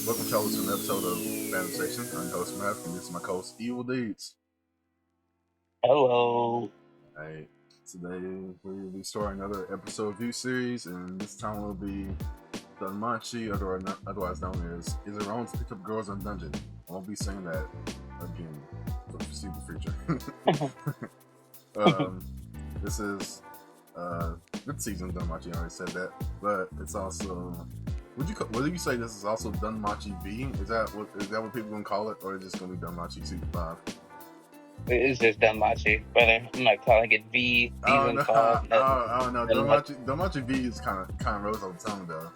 Welcome, y'all, to an episode of Fandom Station. I'm your host, Matt, and this is my co-host, Evil Deeds. Hello. Hey, today we'll be starting another episode review series, and this time will be Danmachi, otherwise known as Is It Wrong to Pick Up Girls in Dungeon? I won't be saying that again for the foreseeable future. This is good season Danmachi. I already said that, but it's also. Would you say this is also Danmachi V? Is that what people gonna call it, or is it just gonna be Danmachi Season 5? It's just Danmachi, brother. I'm not calling it V season 5. I don't know. Danmachi V is kind of rose on the tongue though.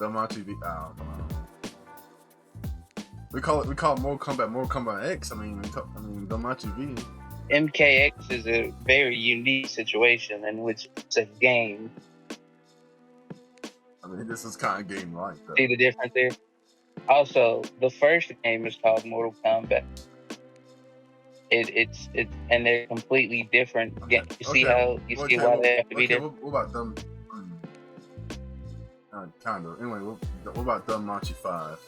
Danmachi V. I don't know. We call it Mortal Kombat X. I mean Danmachi V. MKX is a very unique situation in which it's a game. I mean, this is kind of game-like, though. See the difference there? Also, the first game is called Mortal Kombat. It's and they're completely different. Okay. You see why they have to be different? What about them? Kind of. Anyway, what about Danmachi 5?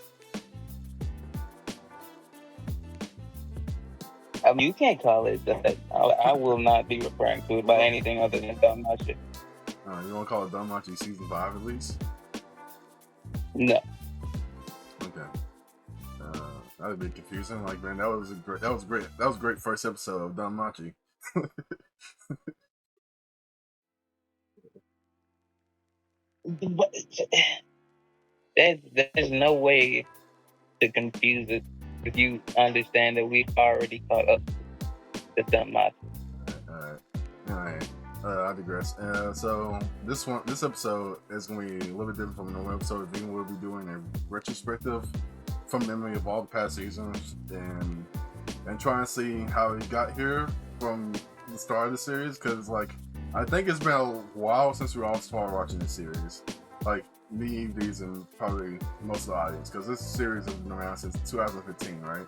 I mean, you can't call it that. I will not be referring to it by anything other than Danmachi. You want to call it Danmachi Season 5 at least? No. Okay. That would be confusing. Like, man, that was great. That was a great first episode of Danmachi. There's no way to confuse it if you understand that we've already caught up to Danmachi. Alright. I digress. So this episode is going to be a little bit different from the normal episode. We'll be doing a retrospective from memory of all the past seasons and trying to see how we got here from the start of the series. Because I think it's been a while since we all started watching the series. Like me, these, and probably most of the audience. Because this series has been around since 2015, right?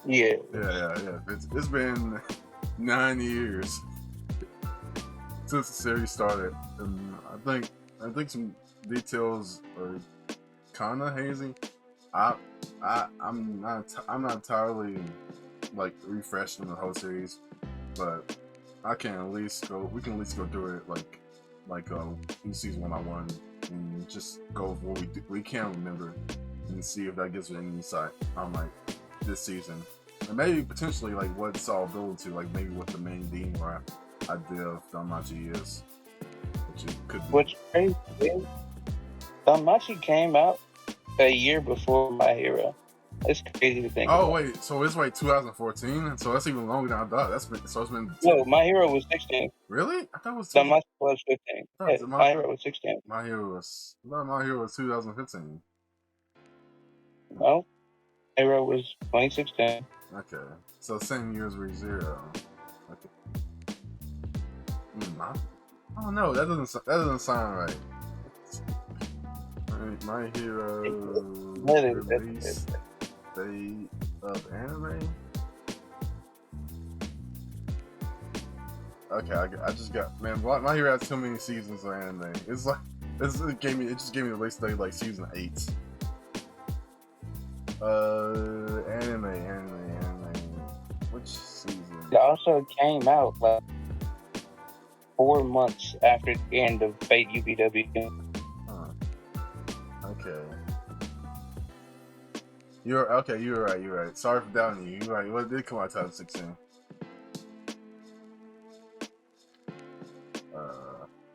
Yeah. It's been 9 years since the series started, and I think some details are kind of hazy. I'm not entirely refreshed in the whole series, but we can at least go through it in season 1 by 1 and just go over what we can remember and see if that gives you any insight on this season. And maybe potentially what it's all building to, maybe what the main theme or idea of Danmachi is, which it could be. Which crazy is Danmachi came out a year before My Hero. It's crazy to think. Oh wait, so it's 2014, so that's even longer than I thought. It's been. No, My Hero was 16. Really? I thought it was. Danmachi was 15. Yeah, My Hero was 16. My Hero was 2015. No, My Hero was 2016. Okay, so same year as ReZero. Okay. I don't know. That doesn't sound right. My Hero release date of anime. Okay, I just got, man. My Hero has too many seasons of anime. It just gave me the release date season 8. Anime. Which season? It also came out 4 months after the end of Fate UPW. Okay. You're right. Sorry for doubting you. You're right. Well, it did come out 2016.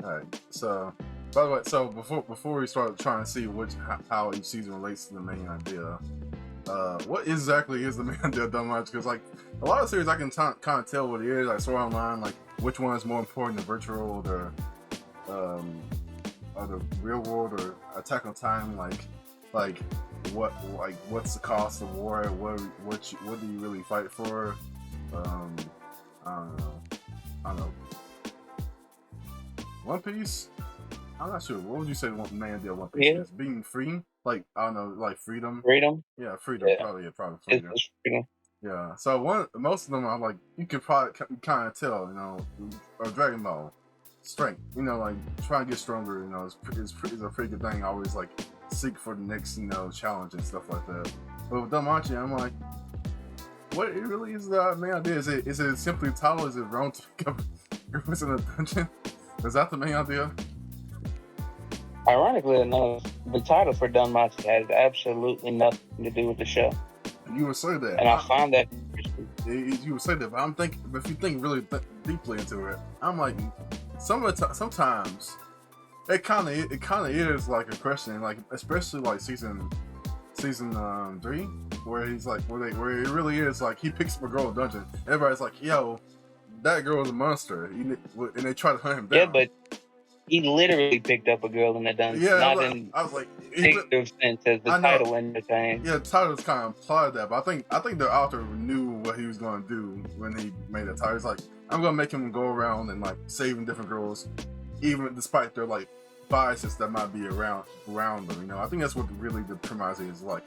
Alright. So, by the way, before we start trying to see how each season relates to the main idea, what exactly is the main idea of Danmachi? Because a lot of series I can kind of tell what it is. I saw online which one is more important, the virtual or the real world or Attack on Titan. What's the cost of war? What do you really fight for? I don't know. One Piece? I'm not sure. What would you say the main idea of One Piece is? Being free? I don't know, freedom? Freedom? Yeah, freedom. Yeah. Probably freedom. It's freedom. Yeah. So most of them are you can probably kind of tell, or Dragon Ball. Strength, trying to get stronger, is a pretty good thing. Always seek for the next, challenge and stuff like that. But with Danmachi, I'm like, what it really is the main idea? Is it simply title? Is it wrong to pick up girls in a dungeon? Is that the main idea? Ironically enough, the title for Danmachi has absolutely nothing to do with the show. You would say that, and I find that you would say that, but I'm thinking, if you think really deeply into it, I'm like, sometimes it kind of is like a question, like especially like season 3, where he's like, where it really is like he picks up a girl in a dungeon. Everybody's like, yo, that girl is a monster, and they try to hunt him down. Yeah, but he literally picked up a girl in the dungeon. Yeah, not I was like, figurative sense as the title entertained. Yeah, the title's kind of implied that, but I think the author knew what he was going to do when he made the title. He's like, I'm going to make him go around and like saving different girls, even despite their like biases that might be around them. I think that's what really the premise is like.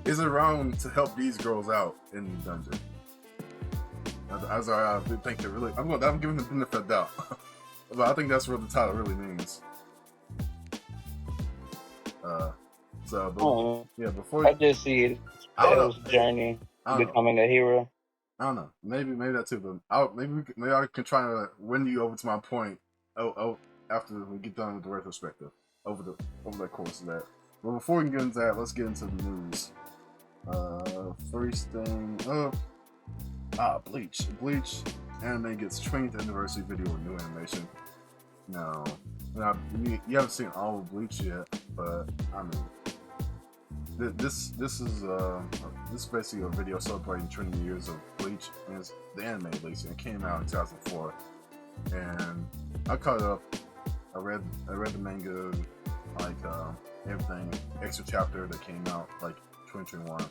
Is it wrong to help these girls out in the dungeon? As I think it really, I'm giving the benefit of doubt, but I think that's what the title really means. Before I just see it as journey becoming a hero. I don't know. Maybe that too, but maybe I can try to win you over to my point. After we get done with the retrospective over the course of that. But before we get into that, let's get into the news. First thing, Bleach anime gets 20th anniversary video with new animation. No, you haven't seen all of Bleach yet, but I mean, this is basically a video celebrating 20 years of Bleach, and it's the anime at least, and it came out in 2004, and I caught it up. I read the manga, like everything, extra chapter that came out like 2021.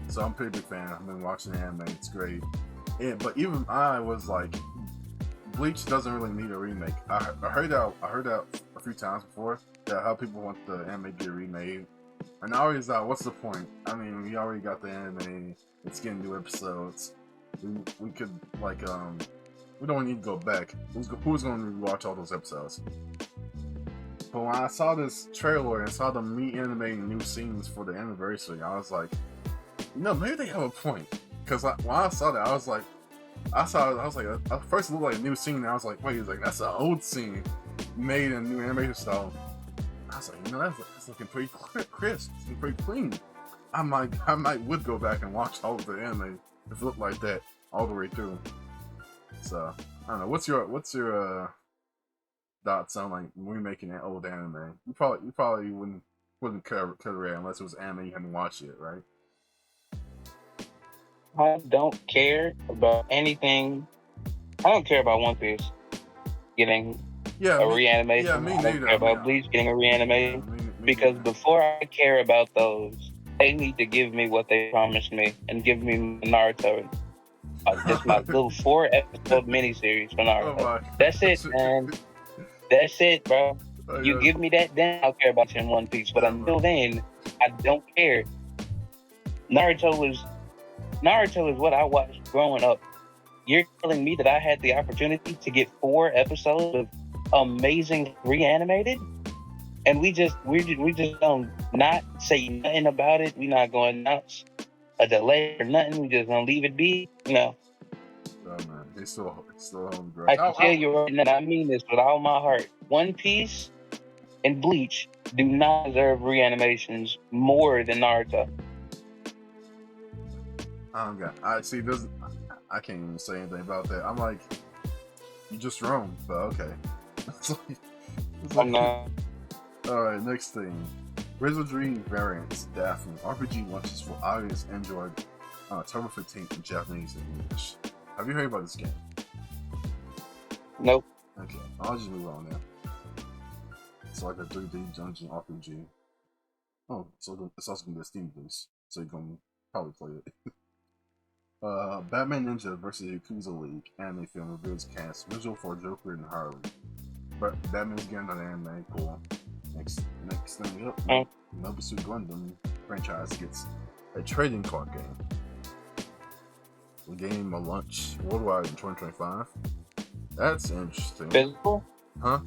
So I'm a pretty big fan. I've been watching the anime. It's great. But even I was like, Bleach doesn't really need a remake. I heard that a few times before, that how people want the anime to get remade. And I always thought, what's the point? I mean, we already got the anime. It's getting new episodes. We could like we don't need to go back. Who's going to rewatch all those episodes? But when I saw this trailer and saw them re-animating new scenes for the anniversary, I was like, maybe they have a point. Because when I saw that, I was like, at first it looked like a new scene, and I was like, wait, that's an old scene made in a new animation style. I was like, that's looking pretty crisp. It's looking pretty clean. I would go back and watch all of the anime if it looked like that all the way through. So I don't know. What's your thoughts on like remaking an old anime? You probably wouldn't cover it unless it was anime you hadn't watched it, right? I don't care about anything. I don't care about One Piece getting a reanimation. Yeah, me I don't neither. care about Bleach getting a reanimation because before I care about those, they need to give me what they promised me and give me Naruto. Just my little 4-episode miniseries for Naruto. That's it, man. That's it, bro. You give me that, then I'll care about you in One Piece. But until then, I don't care. Naruto is what I watched growing up. You're telling me that I had the opportunity to get 4 episodes of amazing reanimated, and we just don't not say nothing about it. We're not going nuts, a delay or nothing. We just gonna leave it be. Oh man, it's still home, bro. I can tell you right now, I mean this with all my heart. One Piece and Bleach do not deserve reanimations more than Naruto. I can't even say anything about that. I'm like, you're just wrong, but okay. I'm not. Alright, next thing. Wizardry Variants Daphne RPG launches for iOS, Android on October 15th in Japanese and English. Have you heard about this game? Nope. Okay, I'll just move on now. It's like a 3D dungeon RPG. Oh, so it's also gonna be a Steam boost, so you're gonna probably play it. Batman Ninja vs. Yakuza League anime film reveals cast visual for Joker and Harley. But Batman's getting an anime, cool. Next thing up, Nobusu Gundam franchise gets a trading card game. The game will launch worldwide in 2025. That's interesting. Physical? Huh?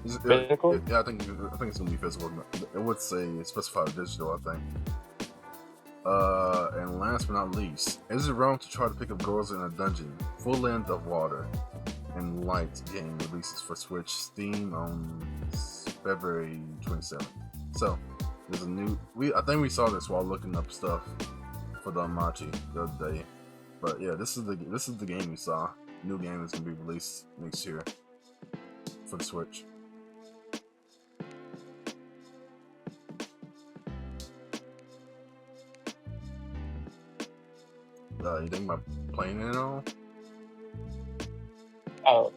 Physical? Yeah, I think it's gonna be physical. It would say specify digital, I think. And last but not least, is it wrong to try to pick up girls in a dungeon? Full length of water and light game releases for Switch Steam on February 27th. So there's a new. I think we saw this while looking up stuff for Danmachi the other day. But yeah, this is the game we saw. New game is gonna be released next year for the Switch. You think about playing it at all? Oh.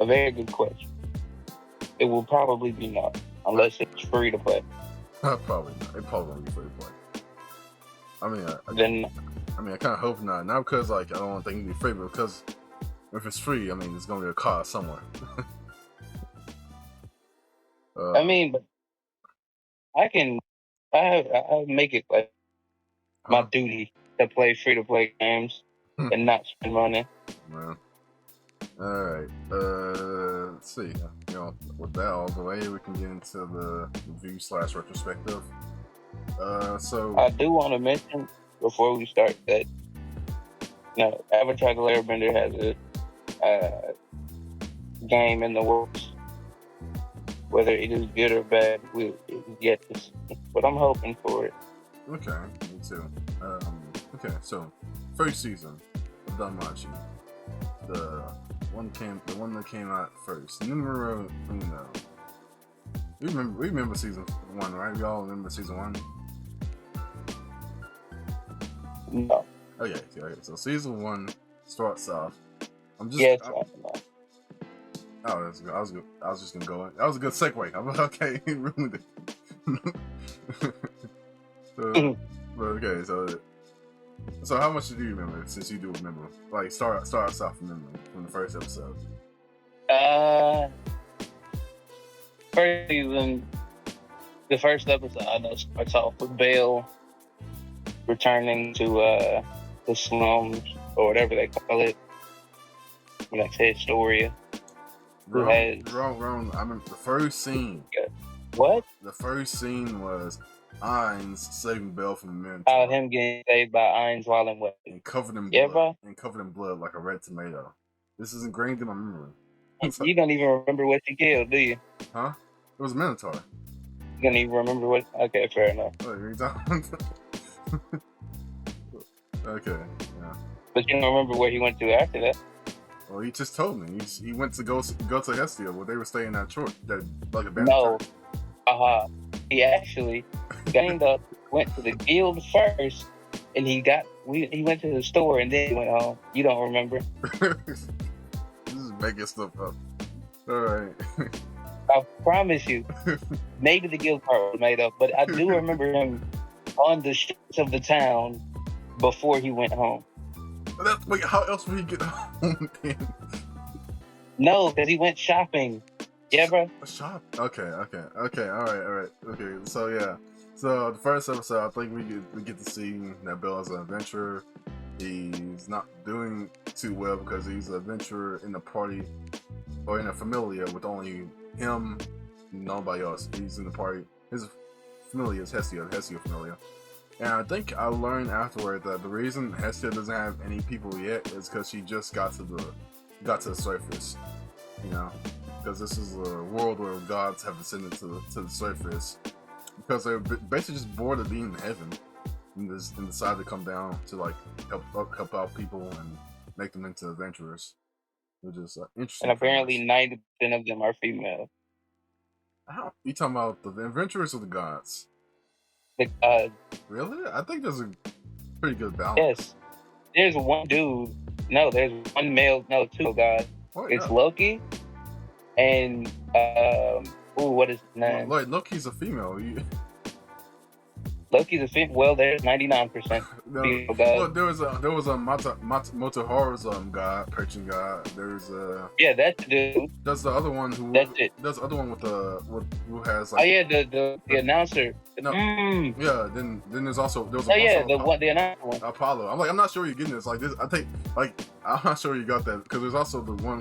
A very good question. It will probably be not, unless it's free to play. Probably not. It probably won't be free to play. I mean, I kind of hope not. Not because like I don't want things to be free, but because if it's free, I mean, it's gonna be a cost somewhere. I mean, but I make it like my duty to play free to play games and not spend money. Man. All right. Let's see. You know, with that all the way, we can get into the review / retrospective. So I do want to mention before we start that Avatar: The Airbender has a game in the works. Whether it is good or bad, we'll get to see. But I'm hoping for it. Okay, me too. Okay, so first season of Danmachi, the one that came out first. Numero uno. We remember season 1, right? We all remember season 1. No. Okay. So season 1 starts off. Yes. I was just gonna go. That was a good segue. I'm like, okay, he ruined it. Okay, so how much do you remember? Since you do remember, like start us off from the first episode. First season, the first episode I know starts off with Belle returning to the slums or whatever they call it. When I say Astoria. Wrong. I remember the first scene. What? The first scene was Ainz saving Belle from the Minotaur. Oh, him getting saved by Ainz while in wet. And covered in blood. Yeah, bro? And covered in blood like a red tomato. This is ingrained in my memory. You don't even remember what you killed, do you? Huh? It was a Minotaur. You don't even remember what? Okay, fair enough. Oh, you're talking? Okay, yeah. But you don't remember where he went to after that? Well, he just told me. He went to go to Hestia where they were staying at church. Like a No. He actually went to the guild first, and he went to the store and then he went home. You don't remember? This is making stuff up. All right. I promise you. Maybe the guild part was made up, but I do remember him on the streets of the town before he went home. Wait, how else would he get home then? No, because he went shopping. Yeah, bro. Shop? Okay. All right. Okay, so yeah. So the first episode, I think we get to see that Belle is an adventurer. He's not doing too well because he's an adventurer in a party or in a familia with only him, nobody else. He's in the party. His familia is Hestia, the Hestia familia. And I think I learned afterward that the reason Hestia doesn't have any people yet is because she just got to the surface, you know, because this is a world where gods have descended to the surface because they're basically just bored of being in heaven and decide to come down to like help out people and make them into adventurers, which is interesting. And apparently 90% of them are female. How you talking about the adventurers or the gods? Really? I think there's a pretty good balance. Yes. There's one dude. No, there's one male. No, two gods. It's Loki and what is his name? Loki's a female. Loki's a fit. Well, there's 99% female Well, god. there was a Motoharo's god, perching god. There's Yeah, that's the dude. That's the other one who. That's it. That's the other one with who has Oh like. yeah, the announcer. No. Yeah. Then there was also Oh yeah, the announcer one. Apollo. I'm not sure where you're getting this. Like this, I think I'm not sure you got that because there's also the one.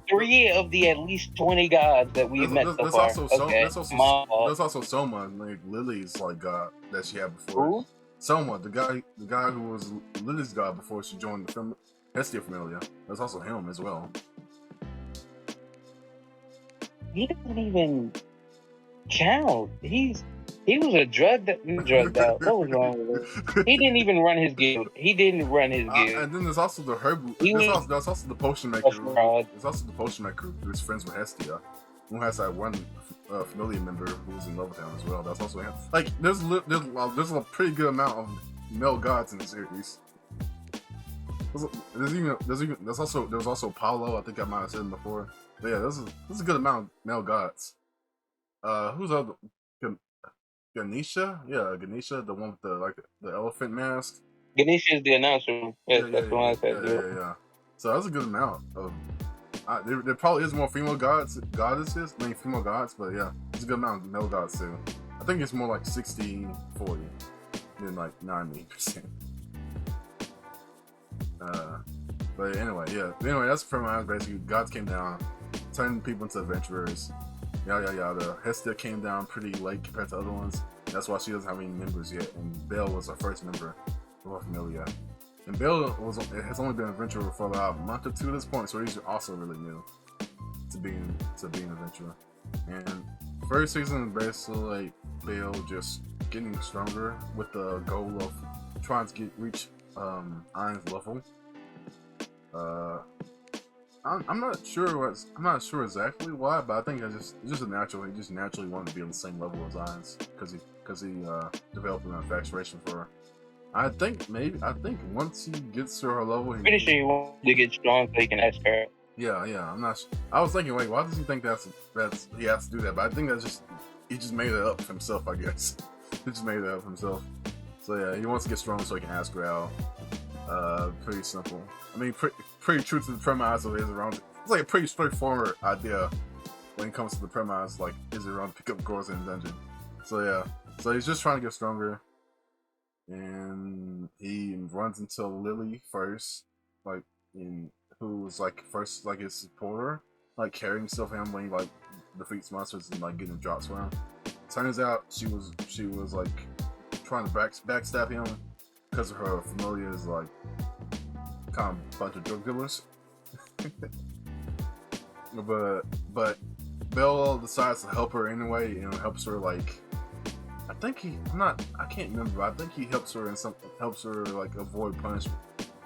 Three of the at least 20 gods that we've met so far. There's also Soma, like Lily's like god that she had before. Who? Soma, the guy who was Lily's god before she joined the film Hestia Familia. That's also him as well. He doesn't even count. He was a drugged out. What was wrong with him? He didn't even run his guild. And then there's also the herb. There's also the potion maker. There's also the potion maker who's friends with Hestia, who has that one familiar member who's in love with him as well. That's also him. Like there's a pretty good amount of male gods in the series. There's also Apollo. I think I might have said him before. But yeah, there's a good amount of male gods. Who's other? Ganesha? Yeah, Ganesha, the one with the elephant mask. Ganesha is the announcer. Yes, that's the one I said. Yeah. So that's a good amount of. There probably is more female goddesses, female gods, but yeah, it's a good amount of male gods too. I think it's more like 60-40 than like 90%. But anyway, that's pretty much basically gods came down, turned people into adventurers. The Hestia came down pretty late compared to other ones. That's why she doesn't have any members yet. And Belle was her first member of her familia. And Belle has only been an adventurer for about a month or two at this point, so he's also really new to being an adventurer. And first season basically like Belle just getting stronger with the goal of trying to reach Ain's level. I'm not sure exactly why, but I think it's just a natural. He just naturally wanted to be on the same level as Ain's because he developed an infatuation for her. I think once he gets to her level, pretty sure he wants to get strong so he can ask her. Yeah. I'm not. I was thinking, wait, why does he think that's he has to do that? But I think he just made it up for himself. I guess he just made it up for himself. So yeah, he wants to get strong so he can ask her out. Pretty simple. I mean, pretty true to the premise of is it wrong? It's like a pretty straightforward idea when it comes to the premise. Like, is it wrong to pick up girls in a dungeon? So yeah, so he's just trying to get stronger, and he runs into Lily first, who was first his supporter, like carrying stuff for him when he like defeats monsters and like getting drops for him. Turns out she was like trying to backstab him because of her familiar is like kind of a bunch of drug dealers. but Belle decides to help her anyway, and helps her like I can't remember, but I think he helps her like avoid punishment.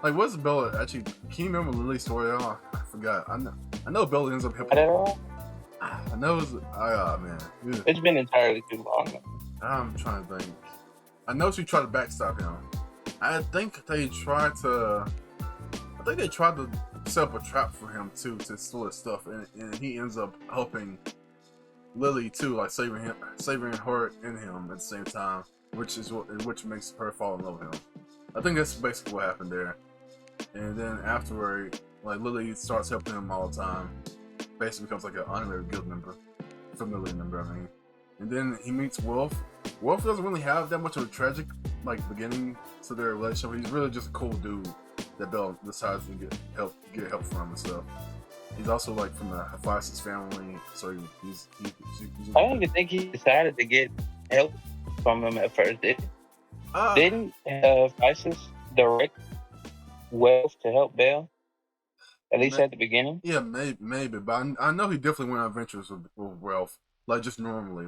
Like, what's Bella actually? Can you remember Lily's story? Oh, I forgot. I know Bella ends up helping. I know it's man. Yeah. It's been entirely too long. I'm trying to think. I know she tried to backstab him. I think they tried to set up a trap for him too to steal his stuff, and he ends up helping Lily too, like saving her and him at the same time, which makes her fall in love with him. I think that's basically what happened there. And then afterward, like Lily starts helping him all the time. Basically becomes like an honorary guild member, familiar member. I mean, and then he meets Wolf. Wolf doesn't really have that much of a tragic beginning to their relationship. He's really just a cool dude that Belle decides to get help from and stuff. He's also from the Hephaestus family, so he's I don't even think he decided to get help from him at first. Didn't Hephaestus direct Wealth to help Belle? At least at the beginning? Yeah, maybe. But I know he definitely went on adventures with Wealth, just normally.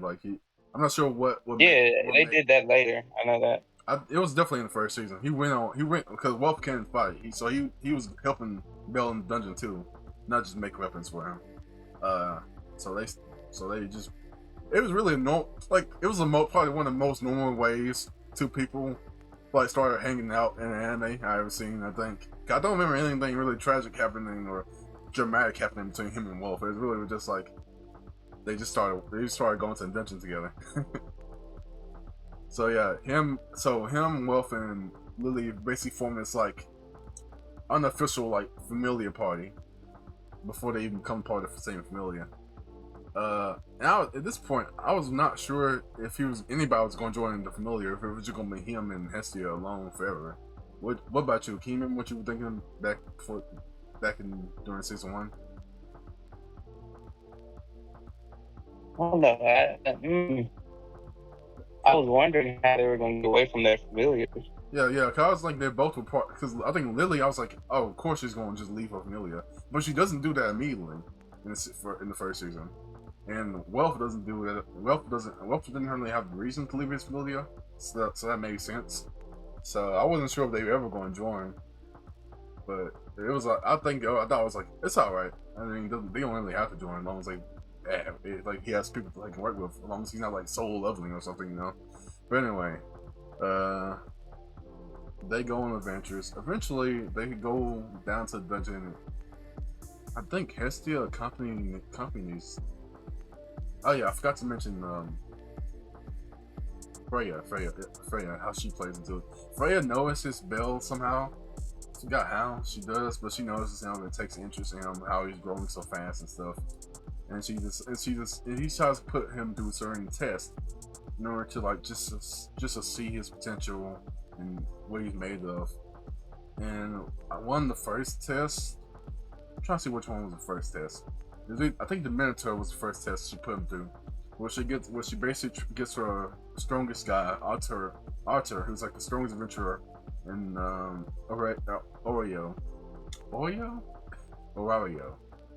I'm not sure what they did that later. I know that. It was definitely in the first season. He went because Wolf can't fight. He was helping Belle in the dungeon too, not just make weapons for him. So they just, it was really it was probably one of the most normal ways two people started hanging out in an anime I ever seen. I think I don't remember anything really tragic happening or dramatic happening between him and Wolf. It really was just they just started going to the dungeon together. So yeah, him, Wolf, and Lily basically form this like unofficial like familiar party before they even become part of the same familiar. At this point, I was not sure if anybody was going to join the familiar, if it was just going to be him and Hestia alone forever. What about you? Can you remember what you were thinking back in during season 1? I don't know. I was wondering how they were going to get away from their familiars. Yeah. Cause I was like, they both were part. Because I think Lily, I was like, oh, of course she's going to just leave her familiar, but she doesn't do that immediately in the first season. And Wealth doesn't do it. Wealth didn't really have a reason to leave his familiar, so that made sense. So I wasn't sure if they were ever going to join, but it was like I thought it was like it's all right. I mean, they don't really have to join as long as like he has people that he can work with, as long as he's not like soul leveling or something, you know. But anyway, they go on adventures. Eventually, they go down to the dungeon. I think Hestia accompanies. Oh yeah, I forgot to mention Freya, how she plays into it. Freya notices Bell somehow. She forgot how she does, but she notices him and takes interest in him, how he's growing so fast and stuff. And he tries to put him through certain tests in order to like just to see his potential and what he's made of. And one of the first tests, I'm trying to see which one was the first test. I think the Minotaur was the first test she put him through. Where she basically gets her strongest guy, Arthur, who's like the strongest adventurer in Oreo.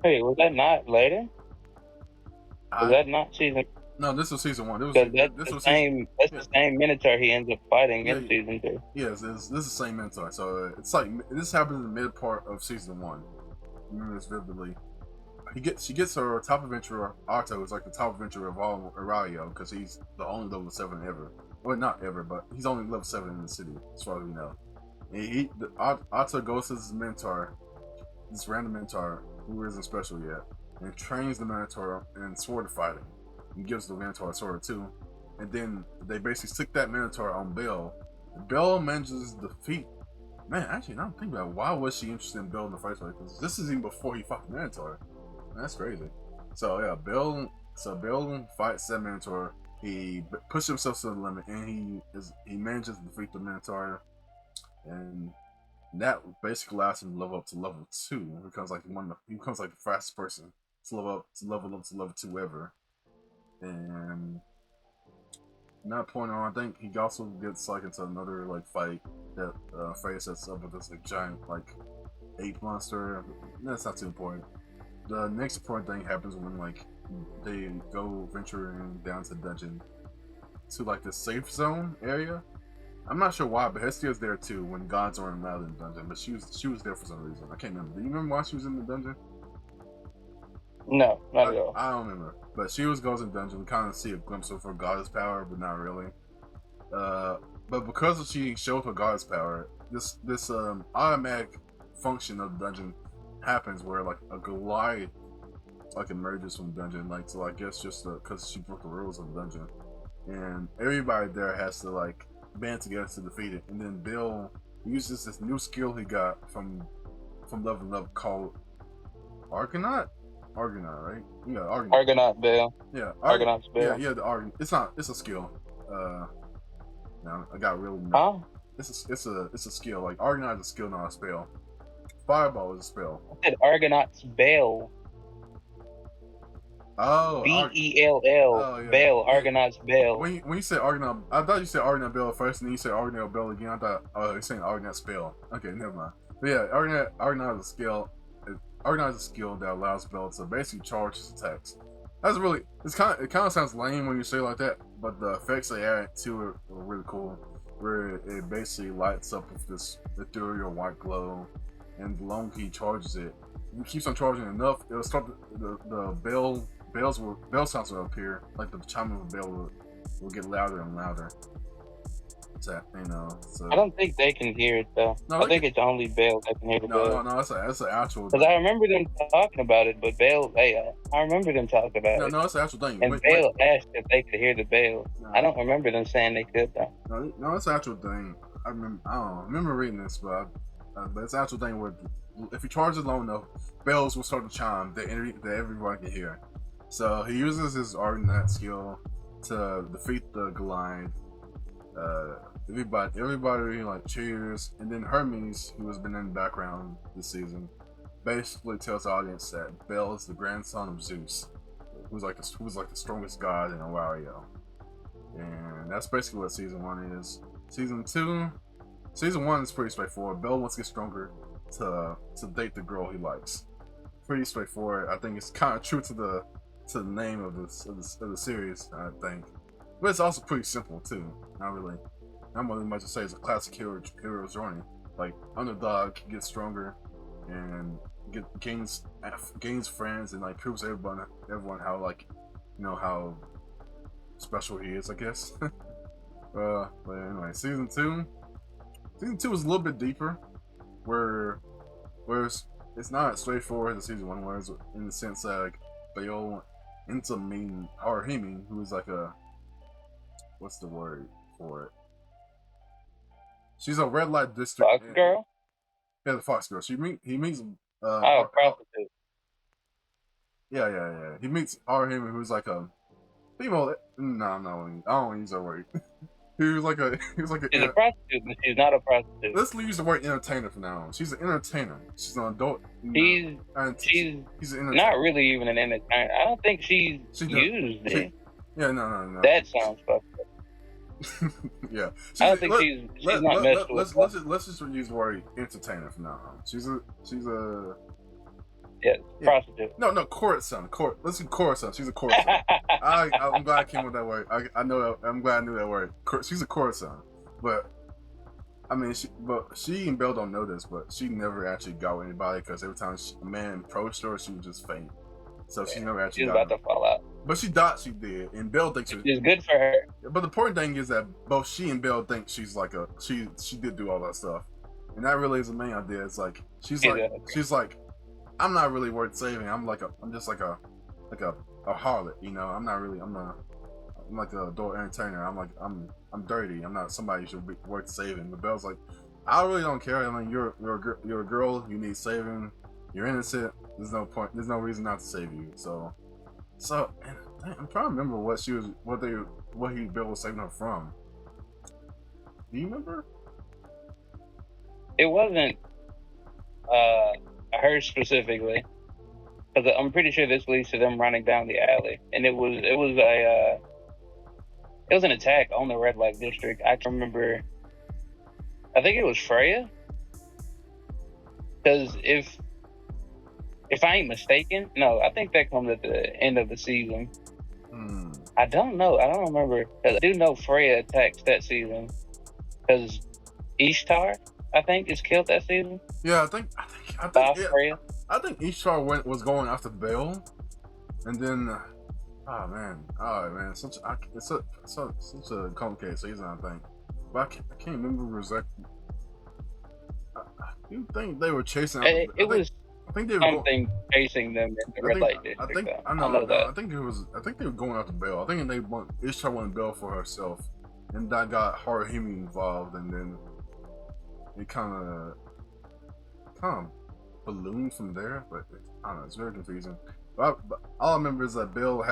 Hey, was that not later? Was that not season? No, this was season 1. That's the same Minotaur he ends up fighting in season 2. Yes, this is the same Minotaur. So it's like this happens in the mid part of season 1. I remember this vividly. She gets her top adventurer, Arto, who's like the top adventurer of all Arario, because he's the only level 7 ever. Well, not ever, but he's only level 7 in the city, as far as we know. And Arto goes to this Minotaur, this random Minotaur, who isn't special yet, and trains the Minotaur in sword fighting. And gives the Minotaur a sword too. And then they basically stick that Minotaur on Bell. Bell manages to defeat. Man, actually, now I'm thinking about it, why was she interested in Bell in the first place? Because this is even before he fought the Minotaur. That's crazy. So yeah, Bell fights that Minotaur. He pushes himself to the limit, and he manages to defeat the Minotaur, and that basically allows him to level up to level 2. He becomes like the fastest person to level up to level 2 ever. And from that point on, I think he also gets like into another like fight that Freya sets up with this like giant like ape monster. That's not too important. The next important thing happens when like they go venturing down to the dungeon to like the safe zone area. I'm not sure why, but Hestia's there too when gods aren't allowed in the dungeon. But she was there for some reason. I can't remember. Do you remember why she was in the dungeon? No, not at all. I don't remember. But she goes in the dungeon. We kind of see a glimpse of her goddess power, but not really. But because she showed her goddess power, this automatic function of the dungeon happens where like a Goliath like emerges from the dungeon, like so I guess just because she broke the rules of the dungeon, and everybody there has to like band together to defeat it. And then Bill uses this new skill he got from leveling up called Argonaut, right? Yeah, Argonaut Bill. Yeah, Argonaut's Bill. Yeah, the Argonaut. It's a skill. No, I got really. Oh. It's a skill. Like Argonaut is a skill, not a spell. Fireball is a spell. I said Argonaut's Bell. Oh, Bell. Oh, yeah. Bell. Argonaut's Bell. When you said Argonaut, I thought you said Argonaut Bell first, and then you said Argonaut Bell again. I thought, oh, you're saying Argonaut spell. Okay, never mind. But yeah, Argonaut is a skill. Argonaut is a skill that allows Bell to basically charge his attacks. It kind of sounds lame when you say it like that, but the effects they add to it are really cool. Where it basically lights up with this ethereal white glow, and the longer he charges it, if he keeps on charging enough, it'll start the bell sounds will appear, like the chime of a bell will get louder and louder. You know, so I don't think they can hear it though. no, I think it's only Bale that can hear the bell. no. That's an actual Because I thing. remember them talking about it, but Bale, I remember them talking about it. No, that's an actual thing. And Bale asked if they could hear the bell. No, I don't remember them saying they could though. No, it's an actual thing. I don't remember reading this, but it's an actual thing where if you charge it low enough, bells will start to chime that everyone can hear. So he uses his Argonaut skill to defeat the Goliath. Everybody like cheers, and then Hermes, who has been in the background this season, basically tells the audience that Bel is the grandson of Zeus, who was like the strongest god in Awario. And that's basically what season 1 is. Season 1 is pretty straightforward. Bel wants to get stronger to date the girl he likes. Pretty straightforward. I think it's kind of true to the name of the series, I think. But it's also pretty simple too. Not really much to say. It's a classic hero's journey. Like underdog gets stronger and gains friends and like proves everyone how like how special he is, I guess. But anyway, season two is a little bit deeper, where it's not straightforward as season 1 was, in the sense that like Bale ends up meeting Haruhime, who is like a, what's the word for it? She's a red light district. Fox girl? Yeah, the Fox girl. He meets prostitute. Yeah. He meets Haruhime, who's like a female. No, I don't want to use that word. He was like a She's a prostitute, but she's not a prostitute. Let's use the word entertainer for now. She's an entertainer. She's an adult. She's an not really even an entertainer. I don't think she's used it. Yeah, no. That sounds fucked up. Yeah. I don't think she's not messed with. Let's just use the word entertainer from now on. She's a prostitute. No, court-son. Let's do court-son. She's a court-son. I'm glad I came with that word. I know that. I'm glad I knew that word. She's a court-son. But I mean, she and Belle don't know this, but she never actually got with anybody, because every time a man approached her, she would just faint. So she never actually. She's about to fall out. But she thought she did, and Belle thinks it's good for her. But the important thing is that both she and Belle think she's like she did do all that stuff, and that really is the main idea. It's like she's like, I'm not really worth saving. I'm just like a harlot, I'm like an adult entertainer. I'm dirty. I'm not somebody you should be worth saving. But Belle's like, I really don't care. I mean, you're a girl. You need saving. You're innocent. There's no point. There's no reason not to save you. So I'm trying to remember what Belle was saving her from. Do you remember? It wasn't her specifically, because I'm pretty sure this leads to them running down the alley, and it was an attack on the red light district. I can remember. I think it was Freya, because if I ain't mistaken, no, I think that comes at the end of the season. I don't know. I don't remember. I do know Freya attacks that season, because Ishtar, I think, is killed that season. Yeah, I think Freya. I think Ishtar was going after Bale, and then oh man, it's such a complicated season, I think. But I can't remember exactly. You think they were chasing? I think they were something chasing them in the red light district. I think they were going after Belle. I think Ishtar wanted Belle for herself, and that got Haruhime involved, and then it kind of ballooned from there. But I don't know, it's very confusing. But all I remember is that Belle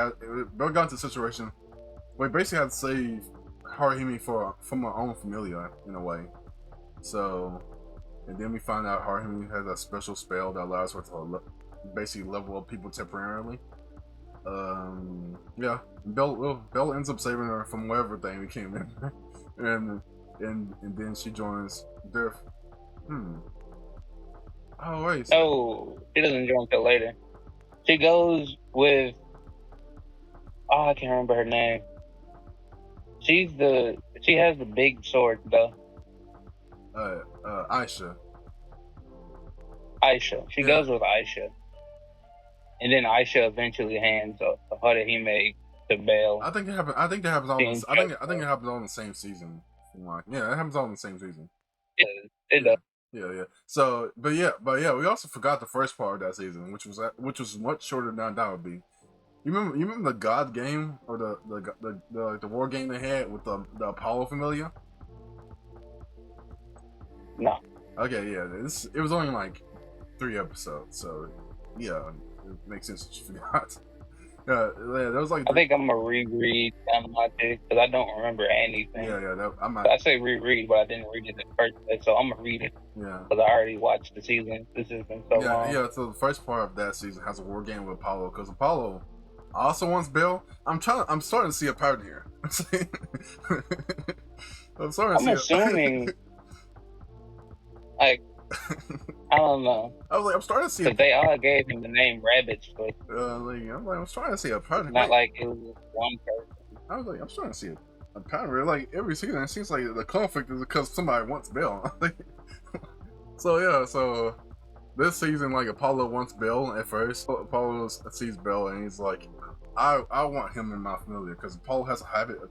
got into a situation where he basically had to save Haruhime from her own familia in a way. So. And then we find out Haruhime has a special spell that allows her to basically level up people temporarily. Yeah, Belle ends up saving her from whatever thing we came in, and then she joins their. Oh wait. No, she doesn't join until later. She goes with. Oh, I can't remember her name. She has the big sword though. Aisha. She goes with Aisha, and then Aisha eventually hands Haruhime to Bale. I think it happens all. I think it happens all in the same season. Yeah, it happens all in the same season. It does. Yeah. So, but yeah, we also forgot the first part of that season, which was much shorter than that would be. You remember the God game or the war game they had with the Apollo Familia? No. Okay, yeah, it was only like 3 episodes, so yeah, it makes sense that you forgot. Yeah, that was like I think I'm gonna reread Danmachi because I don't remember anything. I'm I not. say reread, but I didn't read it in the first place, so I'm gonna read it Yeah, because I already watched the season. This has been so long. yeah. So the first part of that season has a war game with Apollo because Apollo also wants Bill. I'm starting to see a pattern here. I'm starting to I'm see assuming, like, I don't know, I was like, I'm starting to see a. because they all gave him the name Rabbit's Foot. I'm starting to see a pattern. It's not like it was just one person. I was like, I'm starting to see a pattern. Like every season, it seems like the conflict is because somebody wants Bill. So this season, like Apollo wants Bill at first. Apollo sees Bill and he's like, I want him in my familiar because Apollo has a habit of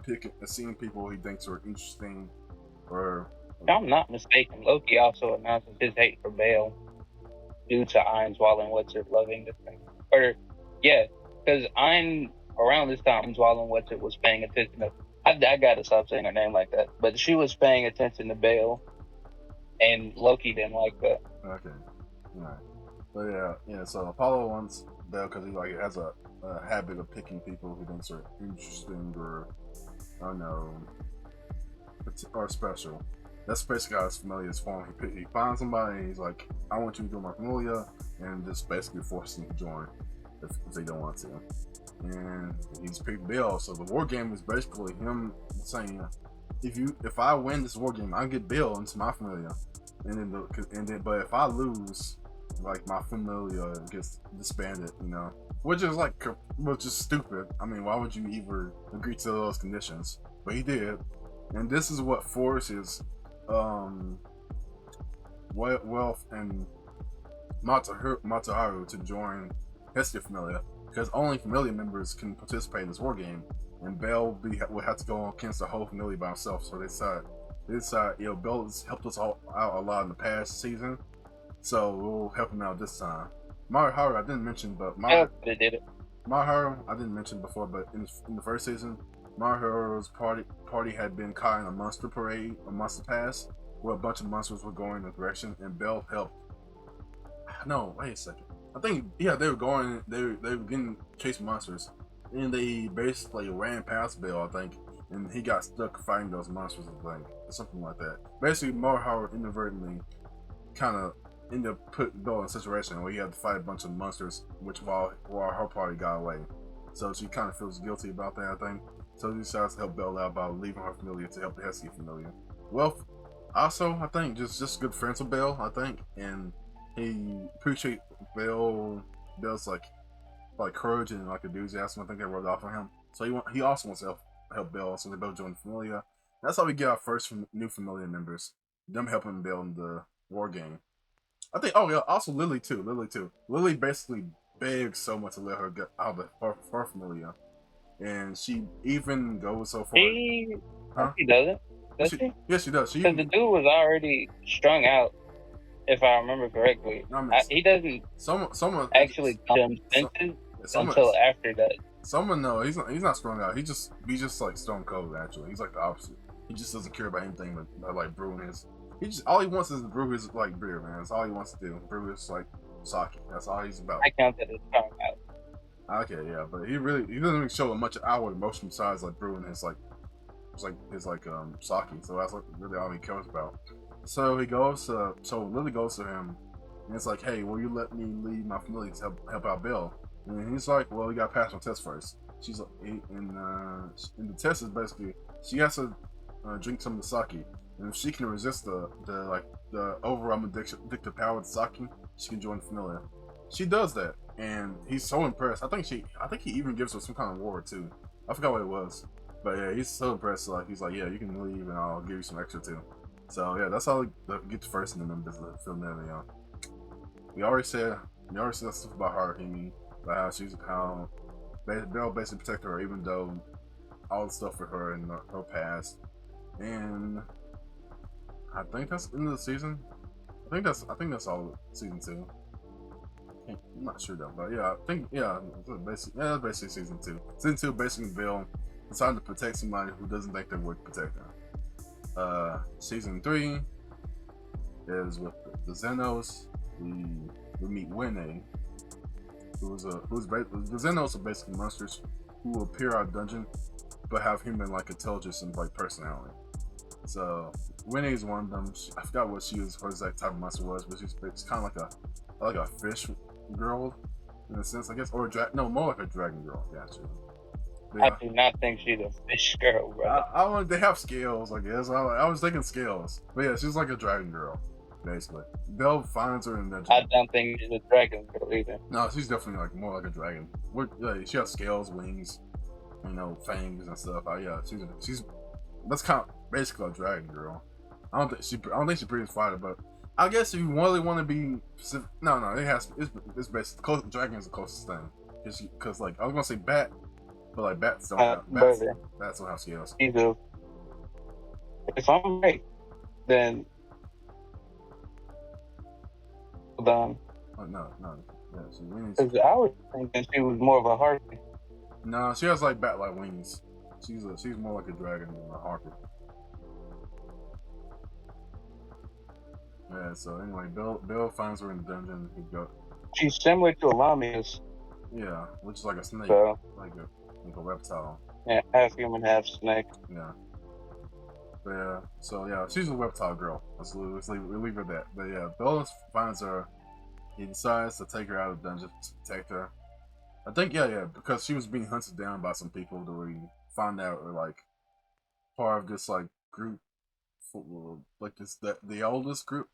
seeing people he thinks are interesting or. If I'm not mistaken, Loki also announces his hate for Bale due to Einswall and Whatsit loving the thing. Or, yeah, because around this time, Einswall and Whatsit was paying attention to. I gotta stop saying her name like that. But she was paying attention to Bale, and Loki didn't like that. Okay, alright. But yeah. So Apollo wants Bell because he like has a habit of picking people who thinks are interesting or I don't know or special. That's basically how his familiar's form. He finds somebody and he's like, I want you to join my familiar, and just basically forcing them to join if they don't want to. And he's picked Bill, so the war game is basically him saying, if I win this war game, I get Bill into my familiar, and then but if I lose, like my familiar gets disbanded, which is stupid. I mean, why would you even agree to those conditions? But he did, and this is what forces Wealth and Mataharu to join Hestia Familia because only Familia members can participate in this war game, and Bell would have to go against the whole Familia by himself. So they decide, Bell has helped us all out a lot in the past season, so we'll help him out this time. Mataharu I didn't mention, but They did it. Mataharu I didn't mention before, but in the first season, Mataharu's party had been caught in a monster parade, a monster pass, where a bunch of monsters were going in a direction, and Bell helped. No, wait a second. I think they were going. They were getting chasing monsters, and they basically ran past Bell, I think, and he got stuck fighting those monsters, I think, or something like that. Basically, Mataharu inadvertently kind of ended up putting Bell in a situation where he had to fight a bunch of monsters, while her party got away. So she kind of feels guilty about that, I think. So he decides to help Bell out by leaving her familiar to help the Hestia familiar. Well, also, I think just good friends with Bell, I think, and he appreciates Bell's like courage and like enthusiasm. I think they rubbed off on him. So he also wants to help Bell, so they both join the familiar. That's how we get our first new familiar members. Them helping Bell in the war game. I think. Oh yeah, also Lily too. Lily basically begs someone to let her get out of her familiar. And she even goes so far. She doesn't. Does she? Yes, she does. Because the dude was already strung out, if I remember correctly. He doesn't actually come to senses until after that. No, he's not strung out. He's just like stone cold. Actually, he's like the opposite. He just doesn't care about anything but like brewing his. All he wants is to brew his like beer, man. That's all he wants to do. Brew his like sake. That's all he's about. I count that as strung out. Okay, yeah, but he doesn't even show much outward emotion besides like brewing his sake. So that's like really all he cares about. So Lily goes to him, and it's like, hey, will you let me leave my familiar to help out Bill? And he's like, well, you gotta pass my test first. She's like, and the test is basically she has to drink some of the sake, and if she can resist the overwhelming addictive power of the sake, she can join the familiar. She does that, and he's so impressed. I think he even gives her some kind of reward too. I forgot what it was, but yeah, he's so impressed. Like he's like, yeah, you can leave, and I'll give you some extra too. So yeah, that's how we get first in the members of the film. We already said stuff about Haruhime, about how Bell basically protected her, even though all the stuff for her in her past, and I think that's the end of the season. I think that's all season 2. I'm not sure though, but yeah, I think that's basically season 2. Season 2 basically Bill decided to protect somebody who doesn't think they're worth protecting. Season 3 is with the Xenos. We meet Winnie, the Xenos are basically monsters who appear out of dungeon but have human-like intelligence and like personality. So Winnie is one of them. I forgot what exact type of monster was, but it's kind of like a fish girl in a sense, I guess, or more like a dragon girl. Gotcha. Yeah. I do not think she's a fish girl, bro. They have scales, I guess. I was thinking scales, but yeah, she's like a dragon girl, basically. Belle finds her in the. I don't think she's a dragon girl either. No, she's definitely like more like a dragon. She has scales, wings, fangs and stuff. Yeah, she's that's kind of basically a dragon girl. I don't think she's pretty fighter, but I guess if you really want to be specific, no, it's basically dragon is the closest thing. Because like I was gonna say bat, but like bats don't have scales. Either. If I'm right, then hold on. No. Yeah, because I was thinking she was more of a harpy. No, she has like bat-like wings. She's more like a dragon than a harpy. Yeah. So anyway, Bill finds her in the dungeon. She's similar to Alamia's. Yeah, which is like a snake, so, like a reptile. Yeah, half human, half snake. Yeah. But yeah, so yeah, she's a reptile girl. Let's leave her at that. But yeah, Bill finds her. He decides to take her out of the dungeon to protect her. I think because she was being hunted down by some people that we find out are like part of this like group, like the oldest group.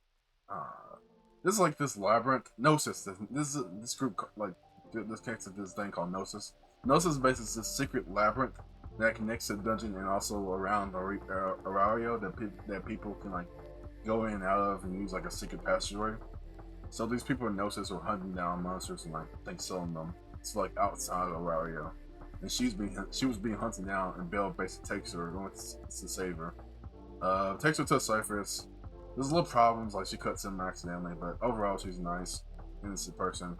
This is like this labyrinth Gnosis. This group like this connects to this thing called Gnosis. Gnosis is basically this secret labyrinth that connects to the dungeon and also around Aurario that people can like go in and out of and use like a secret passageway. So these people in Gnosis are hunting down monsters and like selling them. It's like outside of Aurario, and she was being hunted down, and Belle basically takes her and wants to save her. Takes her to the surface. There's little problems, like she cuts him accidentally, but overall she's a nice, innocent person.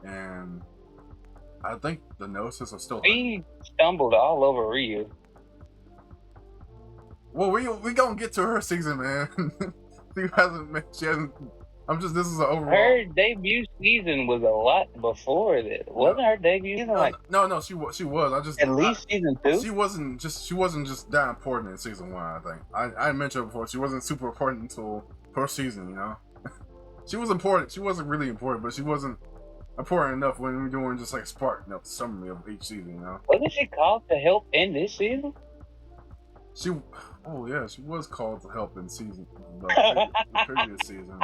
And I think the Gnosis are still. He stumbled all over Ryu. Well, we gonna get to her season, man. She hasn't. This is an overall. Her debut season was a lot before this. Wasn't her debut season No, she was. At least season 2? She wasn't just that important in season 1, I think. I mentioned before, she wasn't super important until first season, She was important. She wasn't really important, but she wasn't important enough when we were doing just like spark summary of each season, Wasn't she called to help in this season? She was called to help in season the previous season.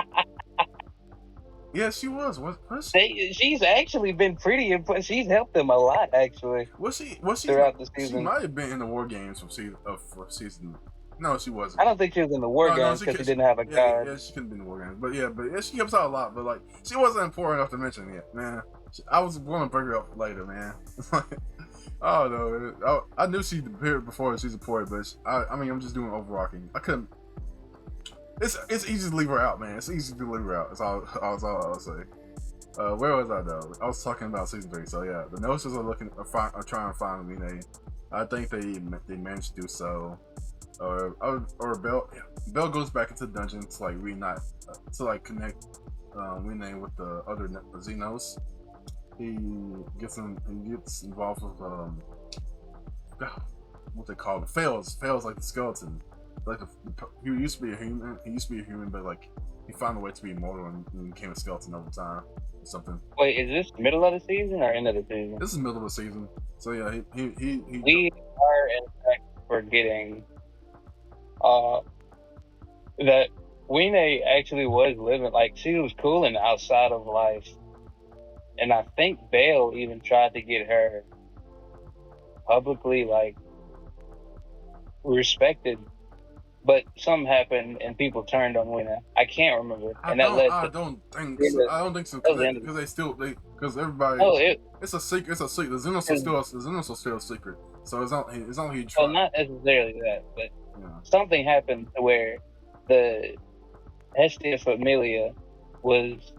Yeah, she was. Was she? She's actually been pretty important. She's helped them a lot, actually. Was she throughout the season? She might have been in the war games for season. No, she wasn't. I don't think she was in the war games because she didn't have a card. Yeah, she couldn't be in the war games. But she helps out a lot. But like, she wasn't important enough to mention yet, man. I was going to bring her up later, man. I don't know. I knew she appeared before she's important, but I'm just doing overarching. I couldn't. It's easy to leave her out, man. It's easy to leave her out. That's all I'll say. Where was I though? I was talking about season 3. So yeah, the Gnosis are trying to find Winnie. I think they managed to do so. Or Belle goes back into the dungeon to like reunite, to connect Winnie with the other Xenos. He gets involved with what they call it. Fails like the skeleton. Like he used to be a human, but like he found a way to be immortal and became a skeleton over time or something. Wait, is this middle of the season or end of the season? This is middle of the season. So yeah, he we are in fact forgetting that Winnie actually was living, like she was cooling outside of life. And I think Bale even tried to get her publicly respected. But something happened and people turned on Winnie. I can't remember. I don't think so. Because everybody. It's a secret. The Xenos are still a secret. So it's not he. Well, not necessarily that, but something happened to where the Hestia Familia was,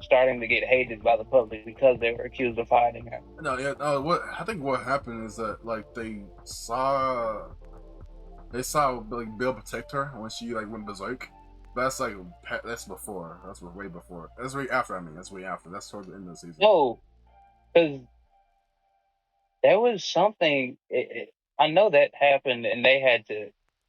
starting to get hated by the public because they were accused of hiding her. No, yeah. What I think what happened is that like they saw like Bill protect her when she like went berserk. That's like that's before. That's way before. That's way after. I mean, that's way after. That's towards the end of the season. No, because there was something. I know that happened, and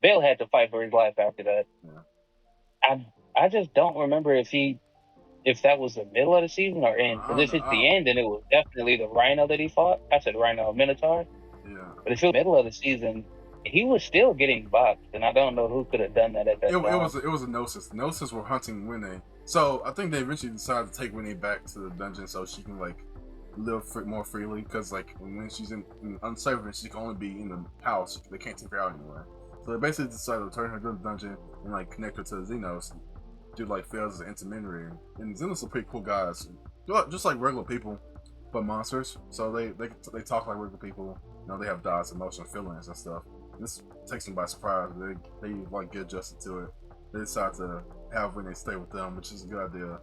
Bill had to fight for his life after that. Yeah. I just don't remember if that was the middle of the season or end. Because if it's the end, then it was definitely the Rhino that he fought. I said Rhino, Minotaur. Yeah. But if it was the middle of the season, he was still getting boxed, and I don't know who could have done that at that time. It was a Gnosis. Gnosis were hunting Winnie. So I think they eventually decided to take Winnie back to the dungeon so she can like live more freely. Because like when she's in unsavory, she can only be in the house. They can't take her out anywhere. So they basically decided to turn her to the dungeon and like connect her to the Xenos. Do like Fails as an intermediary, and Xenos are pretty cool guys, just like regular people, but monsters. So they talk like regular people. They have thoughts, emotions, feelings, and stuff. This takes them by surprise. They like get adjusted to it. They decide to have when they stay with them, which is a good idea.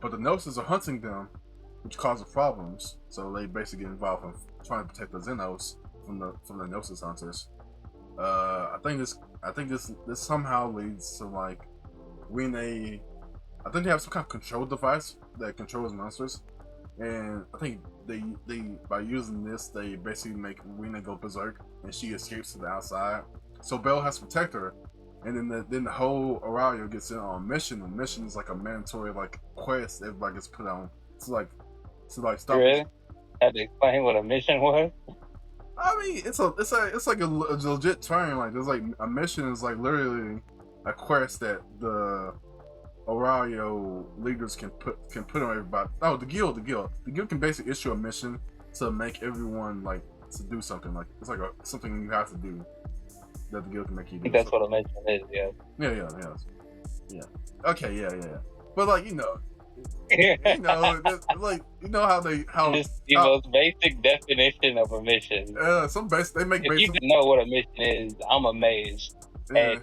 But the Gnosis are hunting them, which causes problems. So they basically get involved in trying to protect the Xenos from the Gnosis hunters. I think this somehow leads to like when I think they have some kind of control device that controls monsters, and I think they by using this they basically make Rena go berserk, and she escapes to the outside. So Belle has to protect her, and then the whole Aurelio gets in on a mission. The mission is like a mandatory like quest that everybody gets put on to stop. Really? Had to explain what a mission was. I mean, it's like a legit term. Like there's like a mission is like literally a quest that the Aurelio leaders can put on everybody. Oh, the guild can basically issue a mission to make everyone like to do something. Like it's like something you have to do that the guild can make you do. I think that's what a mission is. Yeah. Yeah. Okay. Yeah. But like like how just the most basic definition of a mission. They make. If you know what a mission is, I'm amazed at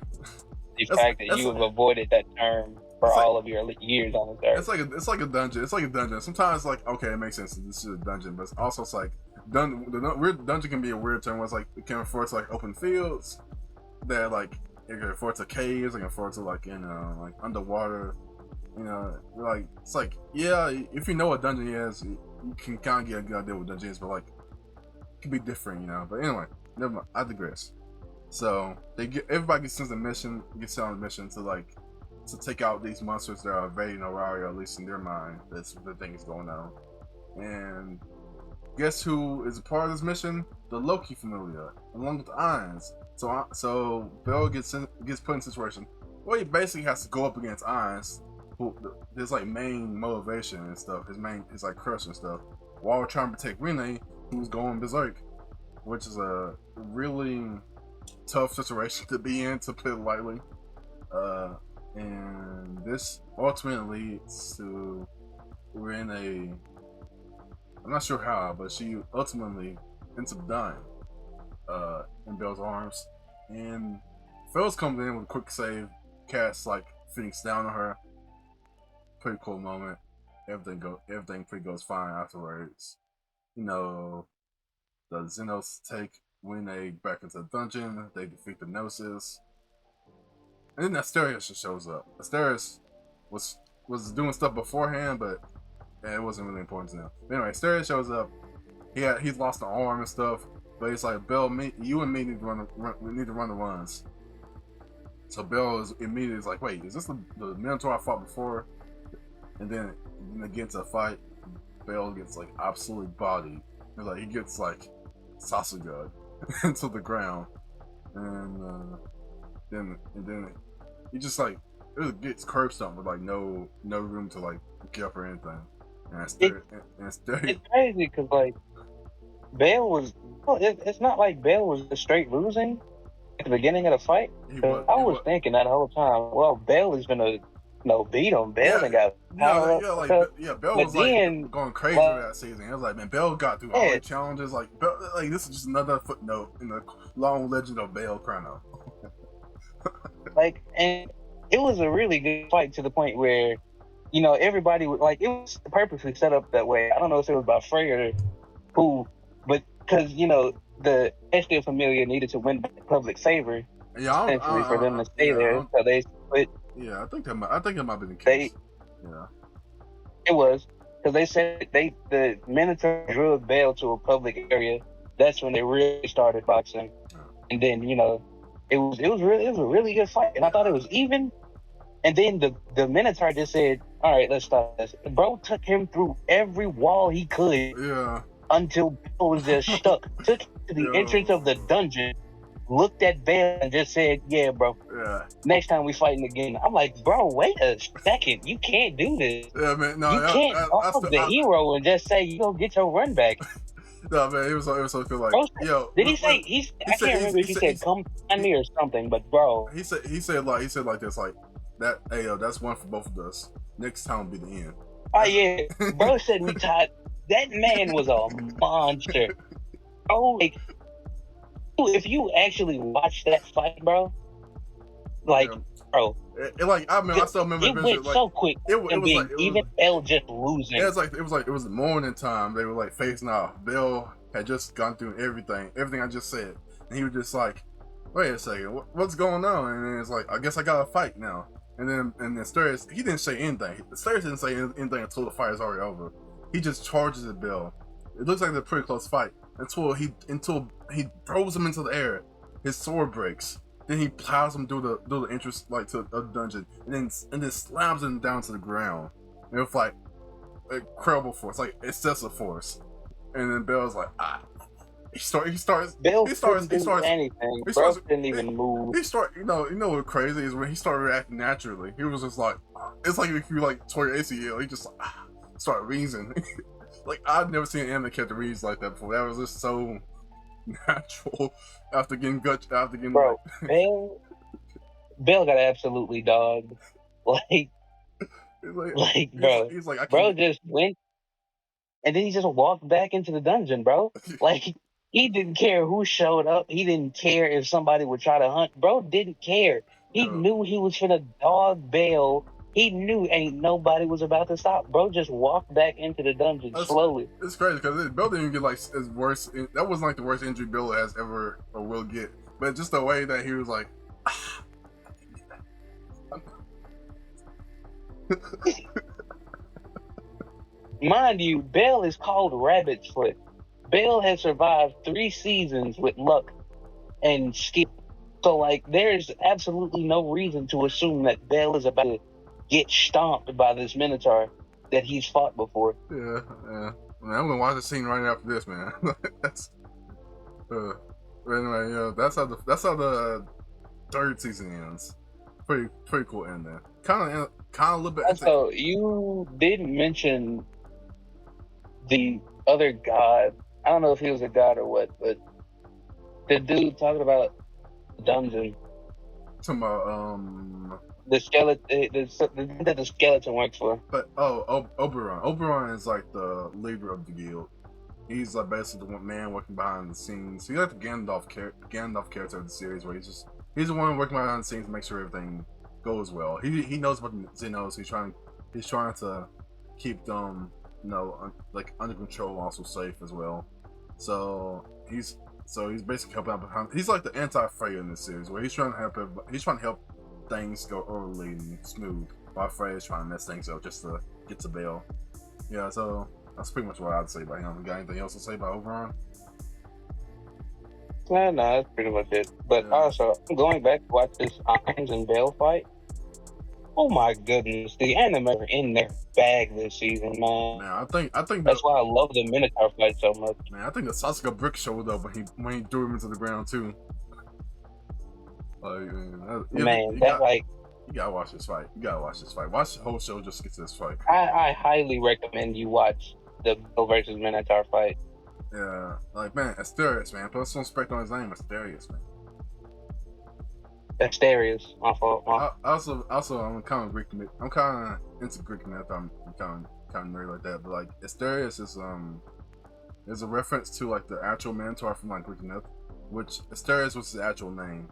the fact that you have avoided that term for all of your years on this earth. It's like a dungeon. It's like a dungeon. Sometimes like okay, it makes sense. This is a dungeon, but also it's like dungeon can be a weird term. Where it's like it can refer to like open fields that like it can refer to caves. It can refer to like like underwater. Like it's like if you know what dungeon is, you can kind of get a good idea what dungeon is, but like it can be different, But anyway, never mind. I digress. So everybody gets on the mission to take out these monsters that are invading Auraria, at least in their mind. That's the thing is going on. And guess who is a part of this mission? The Loki Familia, along with the Irons. So Bill gets put in a situation where he basically has to go up against Irons. His like main motivation and stuff, his like crush and stuff, while trying to protect Rene, who's going berserk, which is a really tough situation to be in, to put it lightly. And this ultimately leads to Rene. I'm not sure how, but she ultimately ends up dying in Bell's arms. And Fells comes in with a quick save, casts like Phoenix down on her. Pretty cool moment. Everything pretty goes fine afterwards. The Xenos take Rene back into the dungeon. They defeat the Gnosis. And then Asterios just shows up. Asterios was doing stuff beforehand, but it wasn't really important to them. Anyway, Asterios shows up. He's lost an arm and stuff, but it's like, Bell, you and me need to run the runs. So Bell is immediately like, wait, is this the Minotaur I fought before? And then they get into a fight. Bell gets like absolutely bodied. And like he gets like sausage into the ground, and then he just like it gets curb stomped with like no room to like get up or anything. And it's crazy because like Bale was. It's not like Bale was straight losing at the beginning of the fight. I was thinking that whole time. Well, Bale is gonna beat him. Bale and got Bell was like going crazy that season. It was like, man, Bell got through all the challenges. Like, this is just another footnote in the long legend of Bale Chrono. Like, and it was a really good fight to the point where, you know, everybody would like it was purposely set up that way. I don't know if it was by Frey or who, but because you know the Estia Familia needed to win back public favor Yeah, essentially for them to stay there, so they split. yeah, I think that might be the They case. Yeah, it was because they said the Minotaur drew a bail to a public area. That's when they really started boxing, and then you know it was a really good fight, and I thought it was even. And then the Minotaur just said, "All right, let's stop this." Bro took him through every wall he could yeah, until Bill was just stuck. Took him to the entrance of the dungeon, looked at Bill, and just said, "Yeah, bro. yeah. Next time we fighting again." I'm like, "Bro, wait a second. You can't do this. Yeah, man. No, You can't dog the hero and just say you gonna get your run back." No, man. It was so good. Like, Bro, yo, did he say? I can't remember if he said, "Come find me" or something. But bro, he said like this, like that. Hey, yo, that's one for both of us. Next time will be the end. oh yeah, bro said we tied. That man was a monster. Oh, like if you actually watch that fight, bro, like, bro, Like I mean, I still remember it went like, so quick. It was being, like even Bell just losing. It was the morning time. They were like facing off. Bill had just gone through everything I just said, and he was just like, "Wait a second, what's going on?" And then it's like, "I guess I gotta fight now." And then Asterius, he didn't say anything. Asterius didn't say anything until the fight is already over. He just charges at Bill. It looks like they're a pretty close fight until he throws him into the air. His sword breaks. Then he plows him through the entrance like to a dungeon, and then slams him down to the ground. And it's like incredible force, like excessive force. And then Bill's like, he starts anything. Bro didn't even move. You know what crazy is when he started reacting naturally. He was just like, it's like if you like tore your ACL, he just like started wheezing. Like I've never seen an anime character wheeze like that before. That was just so natural after getting bro. Bill got absolutely dogged. Like bro, he's like, bro just went, and then he just walked back into the dungeon, bro. Like he didn't care who showed up. He didn't care if somebody would try to hunt. Bro didn't care. He knew he was finna dog Bell. He knew ain't nobody was about to stop. Bro just walked back into the dungeon slowly. It's crazy because Bill didn't even get like his worst. That wasn't like the worst injury Bill has ever or will get. But just the way that he was like, mind you, Bell is called Rabbit's Foot. Bell has survived 3 seasons with luck and skill. So like there's absolutely no reason to assume that Bell is about to get stomped by this Minotaur that he's fought before. Yeah. Man, I'm gonna watch the scene right after this, man. That's anyway, yeah, that's how the 3rd season ends. Pretty cool end there. Kind of a little bit. So you did mention the other god. I don't know if he was a god or what, but the dude talking about the dungeon. Talking about the skeleton that the skeleton works for. But Oberon. Oberon is like the leader of the guild. He's like basically the one man working behind the scenes. He's like the Gandalf character of the series, where he's the one working behind the scenes to make sure everything goes well. He knows about the Xenos. He's trying to keep them, like under control, also safe as well. So he's basically helping out behind. He's like the anti-Freya in this series, where he's trying to help things go orderly and smooth, while Freya's trying to mess things up just to get to Bale. Yeah, so that's pretty much what I'd say about him. You got anything else to say about Oberon? No, that's pretty much it. But also, I'm going back to watch this Irons and Bale fight. Oh my goodness, the anime are in their bag this season, man. Man, I think that's why I love the Minotaur fight so much. Man, I think the Sasuke brick showed up when he threw him into the ground too. You gotta watch this fight. Watch the whole show just to get to this fight. I highly recommend you watch the Bill versus Minotaur fight. Yeah, like man, Asterius, man. Put some respect on his name, Asterius, man. Asterius, my fault. Also, I'm kind of Greek. I'm kind of into Greek myth. I'm kind of nerd like that. But like Asterius is a reference to like the actual Minotaur from like Greek myth, which Asterius was his actual name,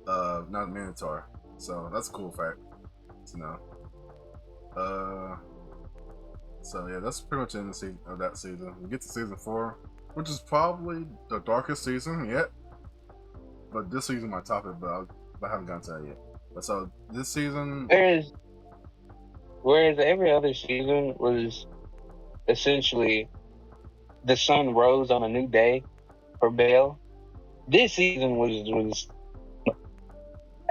not Minotaur. So that's a cool fact to know. So yeah, that's pretty much in the season of that season. We get to season 4, which is probably the darkest season yet. But this season my topic, but I haven't gotten to that yet. But so this season, Whereas every other season was essentially the sun rose on a new day for Bale. This season was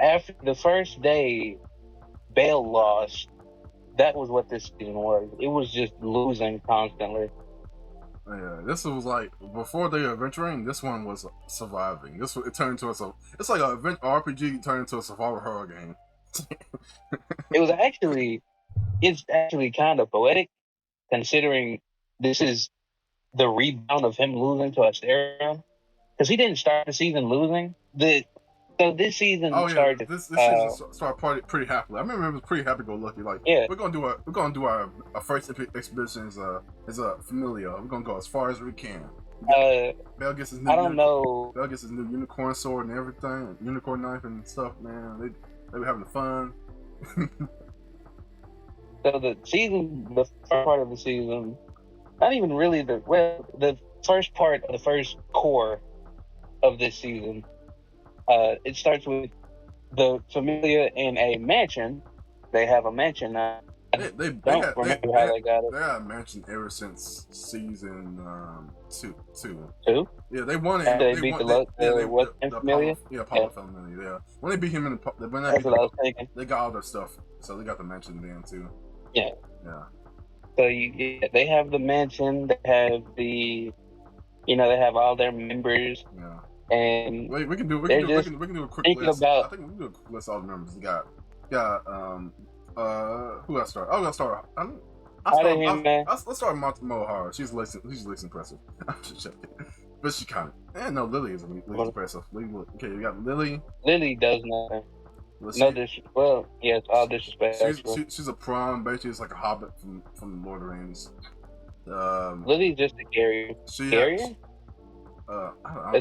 after the first day Bale lost. That was what this season was. It was just losing constantly. yeah, this was like before the adventuring. This one was surviving. It turned into it's like an RPG turned into a survival horror game. It's actually kind of poetic considering this is the rebound of him losing to Asteria. Because he didn't start the season losing. So this season Oh yeah, started. this season started pretty happily. I remember it was pretty happy go lucky. Like Yeah. we're gonna do our first expedition as a familiar. We're gonna go as far as we can. Bell gets his new I don't know. Bell gets his new unicorn sword and everything, unicorn knife and stuff. Man, they were having fun. So the first part of the season, not even really the first part of the first core of this season. It starts with the familia in a mansion. They have a mansion now. They Don't remember how they got it. They had mentioned ever since season two. Two? Yeah, they won it. They beat the familia. Apollo family. Yeah, when they beat him in That's what I was thinking. they got all their stuff, so they got the mention then too. Yeah. Yeah. So they have the mansion. They have they have all their members. Yeah. And wait, we can do a quick list. I think we can do a quick list of all the members. We got who got started? Let's start with Mohara. She's least impressive. I'm just joking. But she kind of no, Lily is least impressive. Okay, we got Lily. Lily does nothing. Well, yes, all disrespect. She's a prom, basically. It's like a hobbit from the Lord of the Rings. Lily's just a carrier. Carrier? I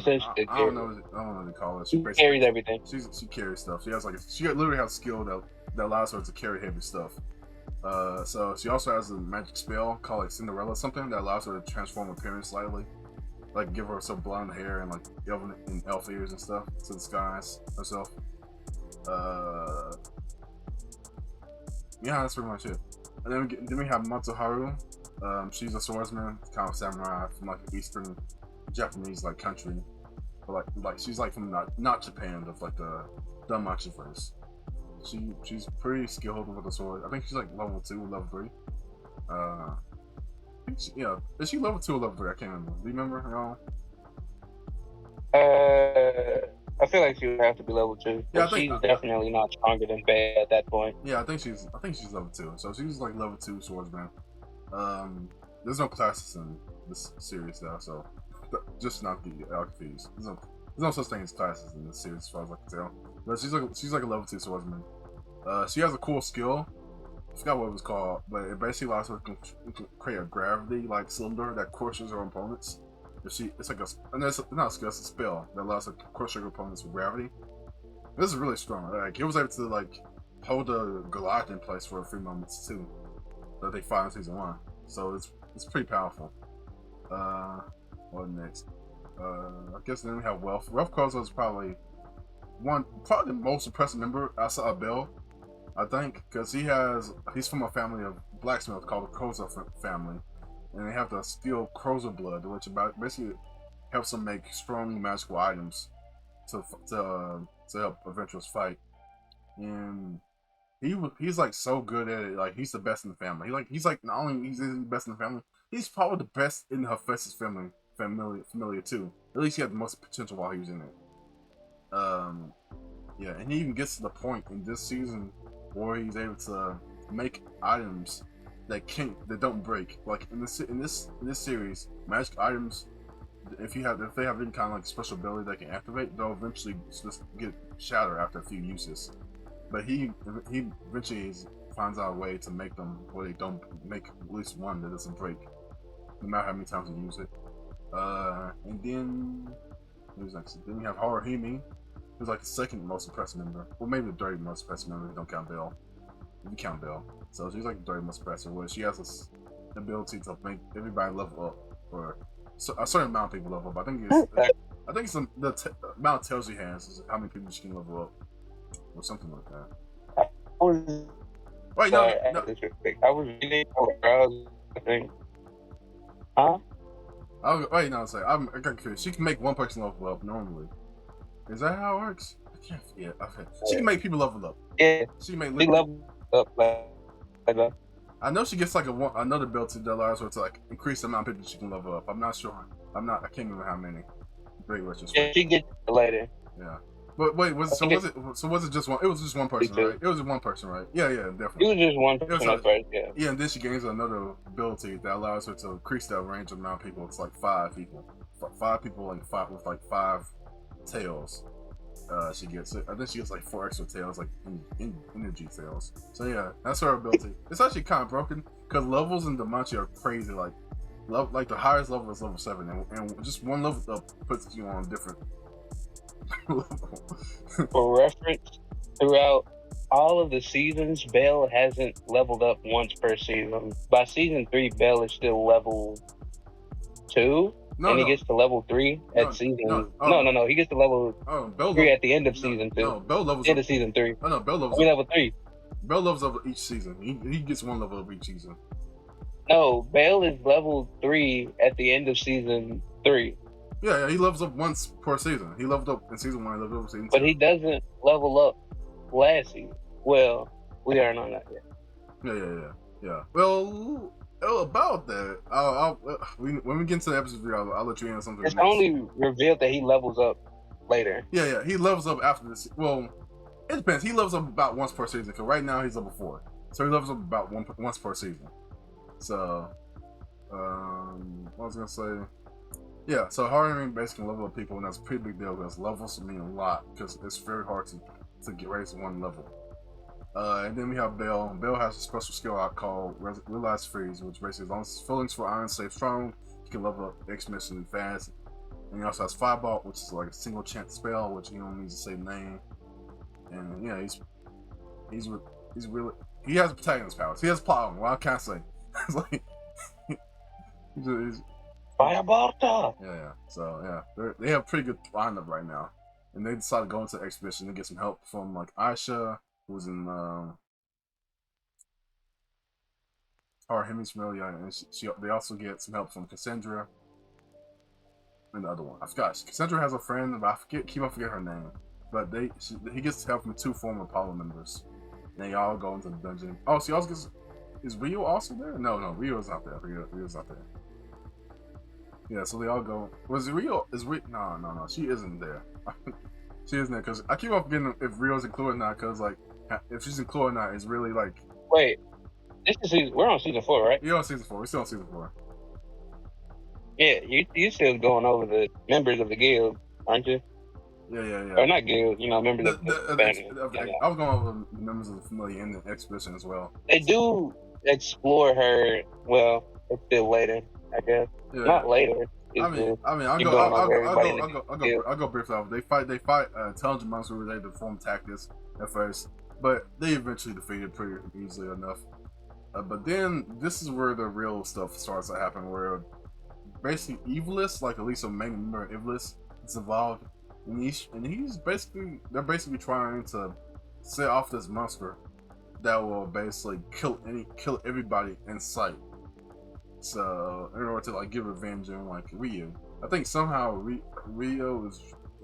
don't know what to call it. She carries everything. She carries stuff. She literally has skill that allows her to carry heavy stuff. So she also has a magic spell called like Cinderella something that allows her to transform appearance slightly, like give her some blonde hair and like elf ears and stuff to disguise herself. Yeah, that's pretty much it. And then we have Matsuharu. She's a swordsman, kind of samurai from like Eastern Japanese like country, but like she's like from not Japan, but like the Danmachi verse. She's pretty skilled with the sword. I think she's like level 2 or level 3. Is she level 2 or level 3? I can't remember. Do you remember at all? I feel like she would have to be level 2. Yeah, she's definitely not stronger than Bay at that point. Yeah, I think she's level 2. So she's like level 2 swordsman. There's no classes in this series though, so just not the confused. There's no such thing as classes in this series, as far as I can tell. But she's like a level 2 swordsman. She has a cool skill. I forgot what it was called, but it basically allows her to create a gravity like cylinder that crushes her opponents. It's like it's not a skill, it's a spell that allows her to crush her opponents with gravity. This is really strong. Like it was able to like hold the Goliath in place for a few moments too, that they fought in season 1. So it's pretty powerful. What next? I guess then we have Wealth. Wealth Kozo is probably the most impressive member outside of Bell, I think, because he's from a family of blacksmiths called the Kozo family, and they have to steal Kozo blood, which basically helps them make strong magical items to help adventurers fight. And he's like so good at it. Like he's the best in the family. He's like not only he's the best in the family, he's probably the best in Hephaestus familiar too. At least he had the most potential while he was in it. Yeah, and he even gets to the point in this season where he's able to make items that don't break. Like in this series, magic items, if they have any kind of like special ability that can activate, they'll eventually just get shattered after a few uses. But he eventually finds out a way to make them where they don't make at least one that doesn't break, no matter how many times you use it. And then who's next? Then we have Haruhime. Who's like the second most impressive member. Well, maybe the third most impressive member if you don't count Belle. If you count Belle. So she's like the third most impressive, where she has this ability to make everybody level up, or a certain amount of people level up. I think it's the amount of tails she has is how many people she can level up, or something like that. Wait, no. I was reading around, I think. Huh? Wait, no, I got confused. She can make one person level up normally. Is that how it works? I can't forget. Okay. She can make people level up. Yeah. She can make level up like that. I know she gets like another ability that allows her to like increase the amount of people she can level up. I'm not sure. I can't remember how many. Great retrospect. Yeah, she gets it later. Yeah. But wait, was it just one? It was just one person, right? It was just one person, right? Yeah, definitely. It was just one person at first, yeah. Yeah, and then she gains another ability that allows her to increase that range of amount of people. It's like 5 people. 5 people with 5 tails. She gets it. I think she gets like 4 extra tails, like energy tails. So yeah, that's her ability. It's actually kind of broken because levels in Danmachi are crazy. Like the highest level is level 7, and just one level up puts you on a different level. For reference, throughout all of the seasons, Belle hasn't leveled up once per season. By season 3, Belle is still level 2. He gets to level 3 at season. No. He gets to level 3 at the end of season 2. No, Belle levels end of season 3. Oh no, Belle levels. Level 3. Belle levels up each season. He gets one level up each season. No, Belle is level 3 at the end of season 3. Yeah, he levels up once per season. He leveled up in season 1. He leveled up in season 2. But he doesn't level up last season. Well, we aren't on that yet. Yeah. Well, about that, when we get into the episode 3, I'll let you in on something. It's only revealed that he levels up later. Yeah. He levels up after this. Well, it depends. He levels up about once per season. Because right now he's level 4, so he levels up about once per season. So, what was I gonna say? Yeah. So hiring basically level up people, and that's a pretty big deal because levels mean a lot because it's very hard to get raised to one level. And then we have Belle. Belle has a special skill out called Realize Freeze, which basically, as long as feelings for iron stay strong, he can level up exponentially fast. And he also has Fireball, which is like a single chance spell, which he only needs to say name. And yeah, he's really, he has protagonist powers. He has plot. Well, I can't say. It's like he's Fireball. Yeah. So yeah, they have a pretty good lineup right now, and they decided to go into the expedition to get some help from like Aisha, who's in our hemisphere, and they also get some help from Cassandra and the other one. I forgot. Cassandra has a friend, but keep on forgetting her name. But he gets help from 2 former Apollo members. And they all go into the dungeon. Oh, so he also gets. Is Rio also there? No, Rio's not there. Rio's not there. Yeah, so they all go. Was Rio? No. She isn't there. She isn't there because I keep on forgetting if Rio's included or not. Because like, if she's included or not, it's really like. Wait, we're on season 4, right? You're on season 4. We're still on season 4. Yeah, you still going over the members of the guild, aren't you? Yeah. Or not guild, members of the family. I was going over the members of the family in the expedition as well. They do explore her. Well, it's still later, I guess. Yeah. Not later. I'll go briefly off. They fight intelligent monks who were able to form tactics at first, but they eventually defeated pretty easily enough. But then this is where the real stuff starts to happen, where basically Evilus, like at least a main member of Evilus, is involved, and they're basically trying to set off this monster that will basically kill everybody in sight. So in order to like get revenge on like Ryu, I think somehow Ryu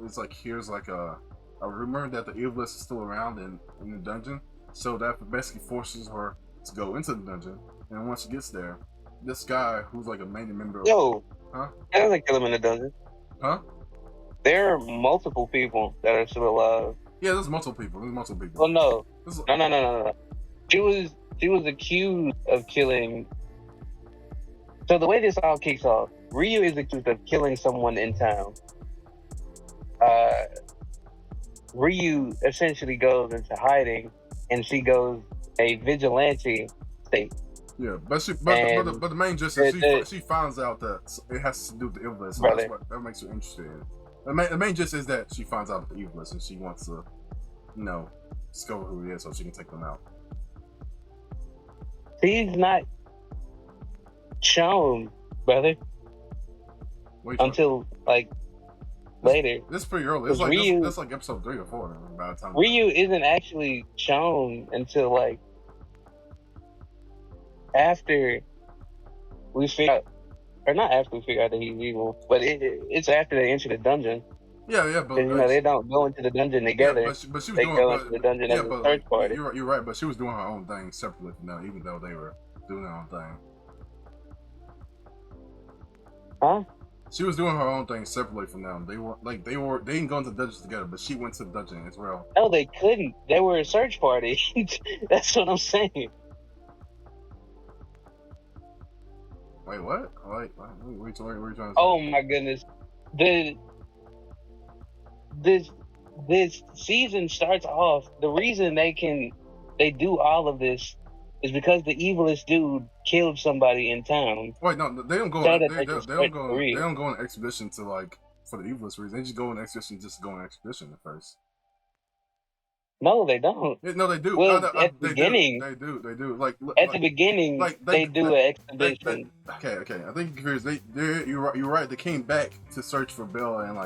is like here's like a rumor that the Evilus is still around in the dungeon, so that basically forces her to go into the dungeon. And once she gets there, this guy who's like a main member. Huh? I don't kill him in the dungeon. Huh? There are multiple people that are still alive. Yeah, there's multiple people. Oh no. No. She was accused of killing. So the way this all kicks off, Ryu is accused of killing someone in town. Ryu essentially goes into hiding, and she goes a vigilante state. Yeah, but the main gist is she finds out that it has to do with the Evilus. So that makes her interested. The main gist is that she finds out the evil is, and she wants to, discover who he is so she can take them out. He's not shown, brother, until like later. This is pretty early. It's like Ryu, that's like episode 3 or 4 by the time. Ryu isn't actually shown until like after we figure out, or not after we figure out that he's evil, but it's after they enter the dungeon. Yeah, but they don't go into the dungeon together. Yeah, but she was they go into the dungeon as a search party. You're right, but she was doing her own thing separately from them, even though they were doing their own thing. Huh? She was doing her own thing separately from them. They didn't go into the dungeons together, but she went to the dungeon as well. No, they couldn't. They were a search party. That's what I'm saying. Wait, what? What are you trying to say? Oh my goodness. This season starts off, the reason they do all of this is because the evilest dude killed somebody in town. Wait, no, they don't go. They don't go on an expedition to for the evilest reason. They just go on an expedition just to go on an expedition at first. No, they don't. Yeah, no, they do. Well, at the beginning, they do. The beginning, they do an expedition. Okay. I think you're right. They came back to search for Bill and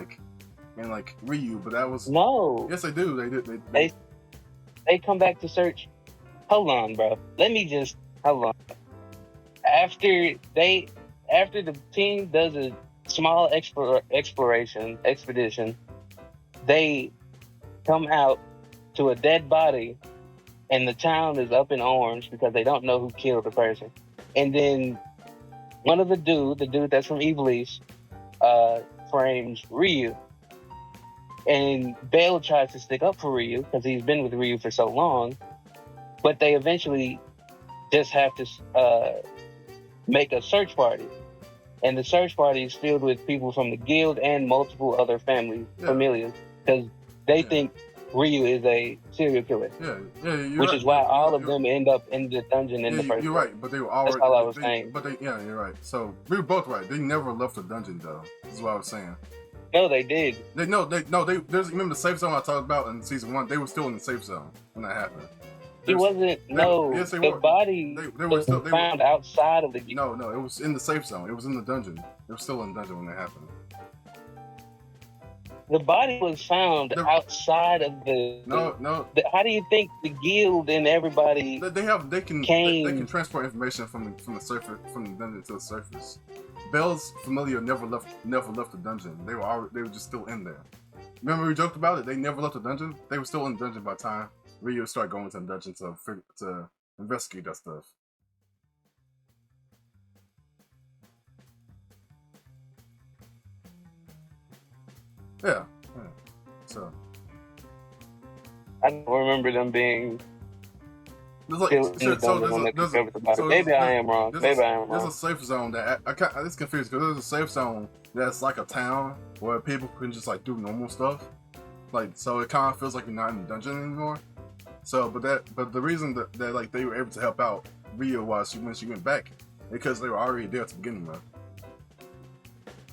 Ryu, but that was no. Yes, they do. They come back to search. Hold on, bro. Hold on. After the team does a small expedition, they come out to a dead body, and the town is up in arms because they don't know who killed the person. And then one of the dude that's from Iblis, frames Ryu. And Bale tries to stick up for Ryu because he's been with Ryu for so long, but they eventually just have to make a search party. And the search party is filled with people from the guild and multiple other families because they think Ryu is a serial killer. Which is why all of them end up in the dungeon in the first place. You're right, but they were already. That's all I was saying. But you're right. So we were both right. They never left the dungeon, though. This is what I was saying. No, they did. There's remember the safe zone I talked about in season 1? They were still in the safe zone when that happened. He wasn't. Yes, they were. Body was found outside of the. No, it was in the safe zone. It was in the dungeon. It was still in the dungeon when that happened. The body was found outside of the. No. How do you think the guild and everybody? They can transport information from the surface, from the dungeon to the surface. Bell's familiar never left the dungeon. They were just still in there. Remember we joked about it? They never left the dungeon. They were still in the dungeon by the time Ryu started going to the dungeon to investigate that stuff. Yeah. So I don't remember them being. Maybe I am wrong. There's a safe zone that it's confused because there's a safe zone that's like a town where people can just do normal stuff. So it kind of feels like you're not in the dungeon anymore. So, but the reason that they were able to help out Ryu was when she went back because they were already there to begin with.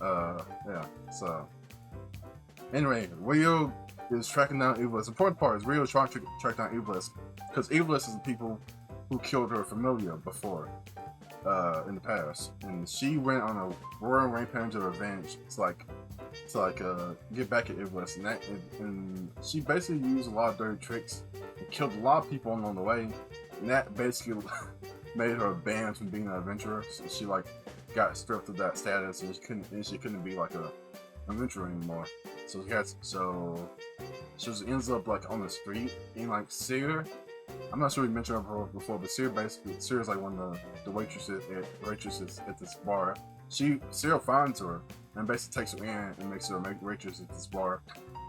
So anyway, Ryu is tracking down Iblis. The important part is Ryu is trying to track down Iblis because Iblis is the people who killed her familiar before in the past, and she went on a roaring rampage of revenge to get back at Iblis, and she basically used a lot of dirty tricks and killed a lot of people along the way, and that basically made her banned from being an adventurer. So she got stripped of that status, and she couldn't be an adventurer anymore. So she ends up on the street in Seer. I'm not sure we mentioned her before, but Seer is one of the waitresses at this bar. Seer finds her and basically takes her in and makes her a waitress at this bar,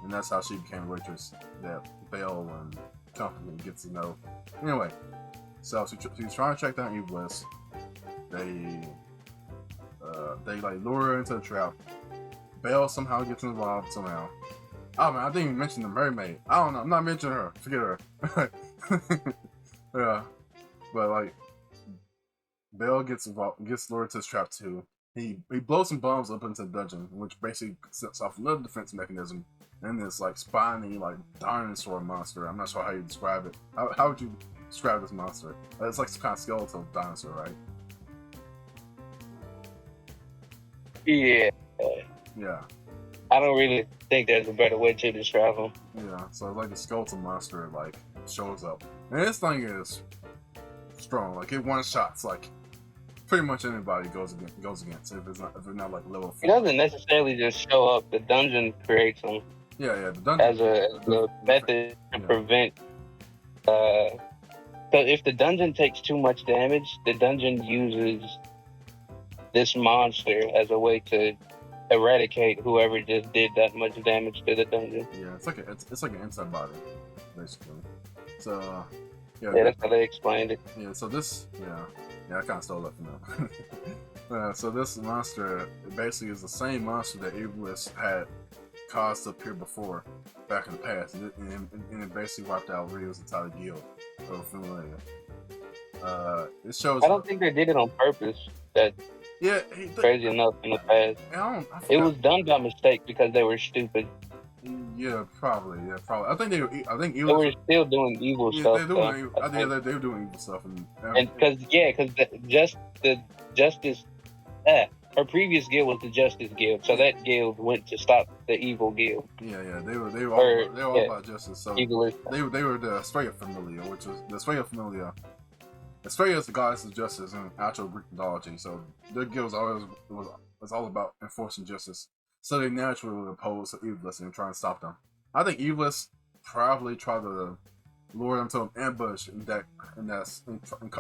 and that's how she became a waitress that Belle and company gets to know. Anyway, so she's trying to track down Iblis. They lure her into the trap. Belle somehow gets involved somehow. Oh man, I didn't even mention the mermaid. I don't know. I'm not mentioning her. Forget her. Yeah, but Belle gets lured to this trap too. he blows some bombs up into the dungeon, which basically sets off another defense mechanism. And this like spiny like dinosaur monster. I'm not sure how you describe it. How would you describe this monster? It's like some kind of skeletal dinosaur, right? Yeah. Yeah. I don't really think there's a better way to describe him. Yeah, so like the skeletal monster like shows up, and this thing is strong. Like it one shots like pretty much anybody goes against if they're not like level 4. He doesn't necessarily just show up. The dungeon creates him. Yeah, the dungeon as a method to prevent. So if the dungeon takes too much damage, the dungeon uses this monster as a way to eradicate whoever just did that much damage to the dungeon. Yeah, it's like an inside body, basically. So yeah, that's how they explained it. Yeah, so this I kind of stole that from them. So this monster basically is the same monster that Iblis had caused to appear before, back in the past, and it basically wiped out Rio's entire guild of Familia. It shows. I don't think they did it on purpose. Crazy enough in the past. It was done by mistake because they were stupid. Yeah, probably. I think they were still doing evil stuff. They were doing evil stuff, and because the justice. Her previous guild was the Justice Guild, so that guild went to stop the evil guild. Yeah, they were all about justice. So they were the Estrella Familia, which was the Estrella Familia. Estrella is the goddess of justice in actual Greek mythology, so their guild was all about enforcing justice. So they naturally were opposed to Iblis and trying to stop them. I think Iblis probably tried to lure them to an ambush in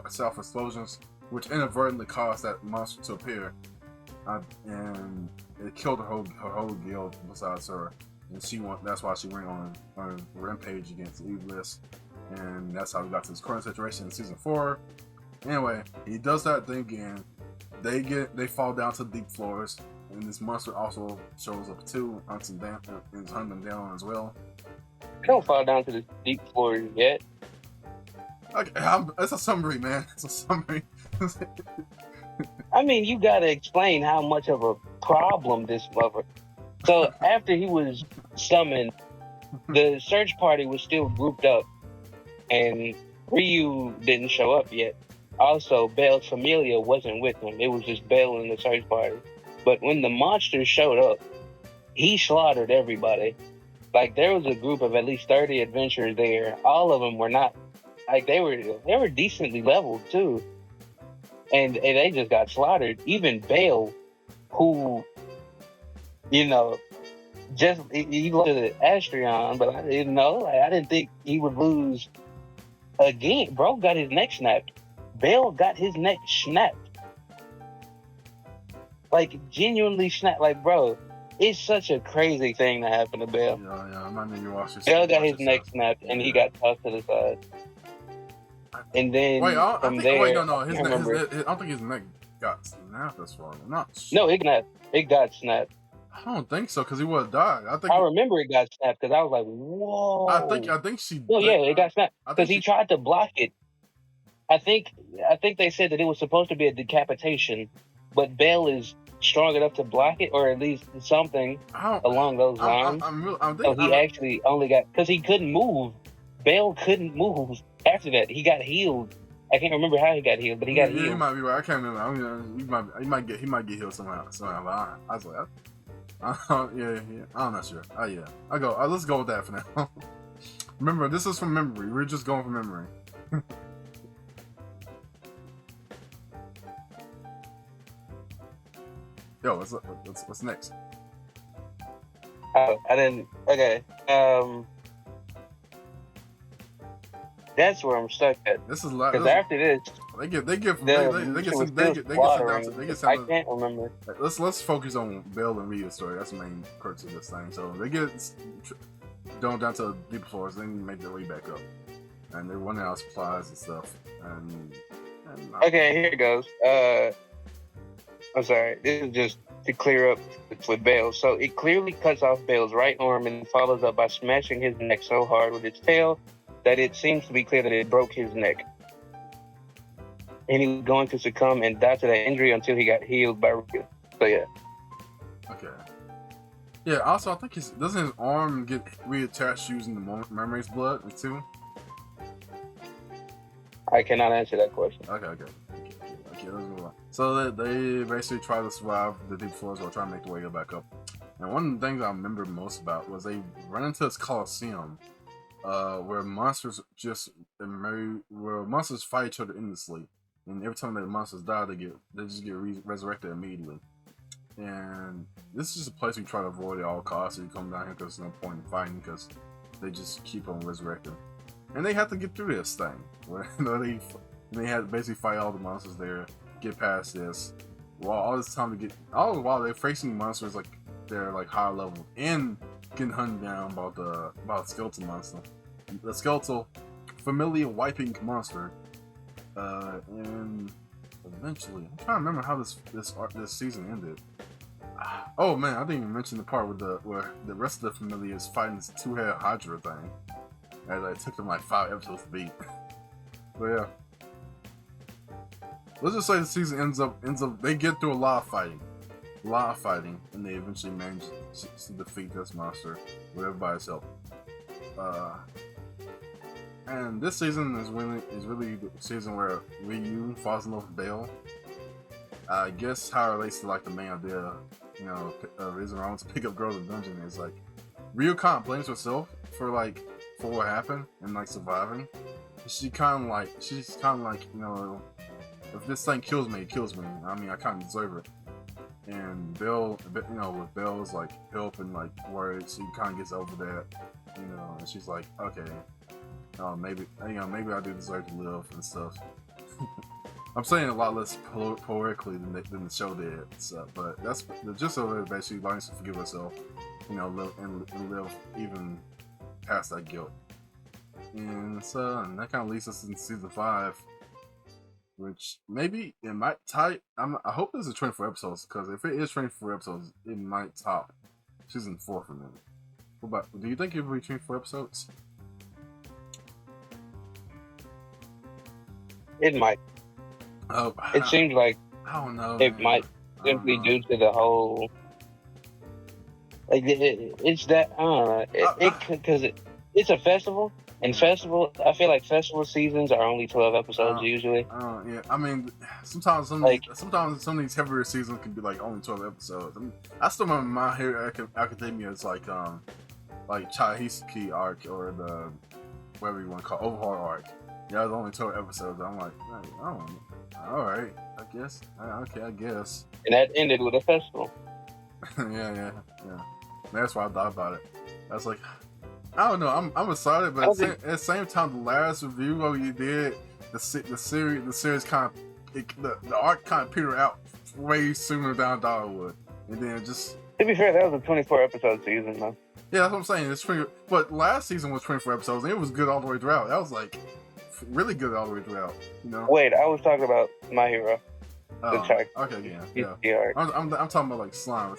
self-explosions, which inadvertently caused that monster to appear. And it killed her whole guild besides her, and that's why she went on a rampage against Iblis, and that's how we got to this current situation in season 4. Anyway, he does that thing again. They fall down to the deep floors, and this monster also shows up too, hunting them down as well. They don't fall down to the deep floors yet. Okay, it's a summary, man. It's a summary. I mean, you gotta explain how much of a problem this lover. So after he was summoned, the search party was still grouped up, and Ryu didn't show up yet. Also, Bell's Familia wasn't with him. It was just Bell and the search party. But when the monster showed up, he slaughtered everybody. Like, there was a group of at least 30 adventurers there. All of them were not, like, they were decently leveled too. And they just got slaughtered. Even Bale, who, he lost to Astrion, but I didn't know. Like, I didn't think he would lose again. Bro got his neck snapped. Bale got his neck snapped. Like, genuinely snapped. Like, bro, it's such a crazy thing to happen to Bale. Yeah, I might need you watch this. Bale got his neck snapped, and he got tossed to the side. And then I don't think his neck got snapped as far. No, it got snapped. I don't think so, because he would have died. I remember it got snapped because I was like, whoa. I think she. Oh yeah, it got snapped because he tried to block it. I think they said that it was supposed to be a decapitation, but Bale is strong enough to block it, or at least something along those lines. So he actually only got, because he couldn't move. Bale couldn't move after that. He got healed. I can't remember how he got healed, but he got healed. You might be right. I can't remember. I mean, he might get healed somehow. But I was like, yeah. I'm not sure. Yeah. Let's go with that for now. Remember, this is from memory. We're just going from memory. Yo, what's next? I didn't. Okay. That's where I'm stuck at. This is like, because after this, they get I can't remember. Let's focus on Bell and Rita's story. That's the main crux of this thing. So they get down to deep floors, then make their way back up, and they're running out of supplies and stuff. Okay, here it goes. I'm sorry. This is just to clear up with Bale. So it clearly cuts off Bale's right arm and follows up by smashing his neck so hard with its tail that it seems to be clear that it broke his neck. And he was going to succumb and die to that injury until he got healed by Ryu. So yeah. Okay. Yeah. Also, I think doesn't his arm get reattached using the mermaid's blood too? I cannot answer that question. Okay. Let's move on. So they basically try to survive the deep floors while trying to make their way back up. And one of the things I remember most about was they run into this coliseum, where monsters where monsters fight each other endlessly, and every time the monsters die, they just get resurrected immediately. And this is just a place we try to avoid at all costs. So you come down here because there's no point in fighting because they just keep on resurrecting, and they have to get through this thing where they had to basically fight all the monsters there, get past this, while all this time while they're facing monsters like they're like higher level and getting hunted down by the skeletal monster, the skeletal familiar wiping monster, and eventually I'm trying to remember how this season ended. Oh man, I didn't even mention the part where the rest of the familiar is fighting this two-headed Hydra thing. And it took them like 5 episodes to beat. But yeah. Let's just say the season ends up they get through a lot of fighting, and they eventually manage to defeat this monster with everybody's help. And this season is really the season where Ryu falls in love with Belle. I guess how it relates to like the main idea, reason wrong to pick up girls in the dungeon is like Ryu kind of blames herself for what happened and like surviving. She's kind of like, if this thing kills me, it kills me. I mean, I kind of deserve it. And Belle, with Belle's like help and like words, she kind of gets over that, and she's like, okay, maybe I do deserve to live and stuff. I'm saying a lot less poetically than the show did, so, but that's the gist of it. Basically, learns to forgive herself, live even past that guilt. And so and that kind of leads us into season 5, which maybe it might tie. I hope this is 24 episodes, because if it is 24 episodes, it might top season 4 for me. Do you think it will be 24 episodes? It might. It seems like I don't know. It might simply due to the whole. Like it's that because it's a festival. And festival, I feel like festival seasons are only 12 episodes usually. Yeah, I mean, sometimes some of these heavier seasons can be like only 12 episodes. I mean, I still remember My Hero Academia's like Chahiseki arc or the whatever you want to call it, Overhaul arc. Yeah, it was only 12 episodes. I'm like, oh, all right, I guess. Okay, I guess. And that ended with a festival. yeah. That's why I thought about it. I was like, I don't know. I'm excited, but at the same time, the last review what you did, the series kind of the arc kind of petered out way sooner than I thought it would, and then just. To be fair, that was a 24 episode season, though. Yeah, that's what I'm saying. It's 20, but last season was 24 episodes, and it was good all the way throughout. That was like really good all the way throughout. Wait, I was talking about My Hero. Okay, yeah. I'm talking about like slime.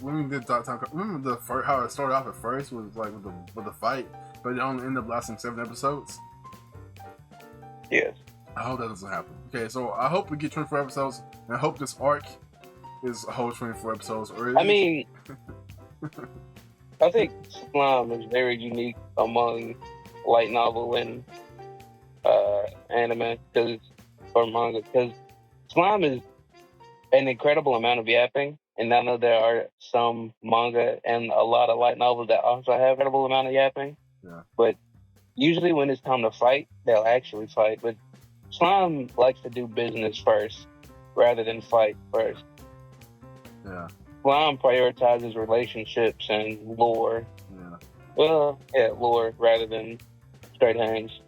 When we did time, remember how it started off at first was like with the fight, but it only ended up lasting 7 episodes. Yes. I hope that doesn't happen. Okay, so I hope we get 24 episodes, and I hope this arc is a whole 24 episodes. I mean, I think slime is very unique among light novel and anime or manga because. Slime is an incredible amount of yapping, and I know there are some manga and a lot of light novels that also have an incredible amount of yapping. Yeah. But usually when it's time to fight, they'll actually fight. But Slime likes to do business first rather than fight first. Yeah. Slime prioritizes relationships and lore. Yeah. Well, yeah, lore rather than straight hands.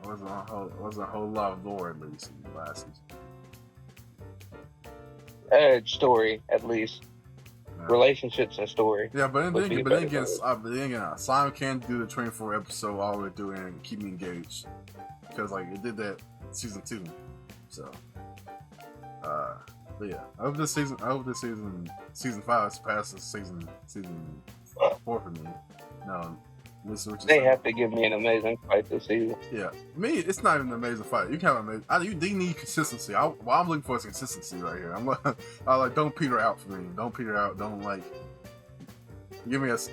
Wasn't a whole lot of lore at least in the last season. Story, at least. Yeah. Relationships and story. Yeah, but then again, Slime can do the 24 episode all the way through and keep me engaged. Because, like, it did that season 2. So, but yeah. I hope this season, season 5 surpasses season 4 for me. No, They have to give me an amazing fight this season. Yeah, me, it's not even an amazing fight. You can't amazing. They need consistency. What I'm looking for is consistency right here. I like don't peter out for me. Don't peter out. Don't like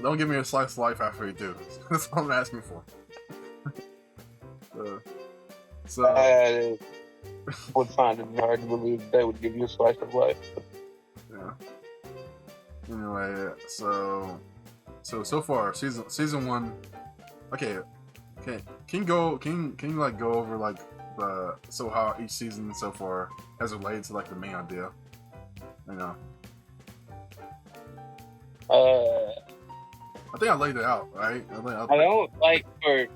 don't give me a slice of life after you do. That's all I'm asking for. I would find it hard to believe they would give you a slice of life. Yeah. Anyway, so far season 1. Okay. Can you like go over like how each season so far has related to like the main idea? You know. I think I laid it out, right? I don't like for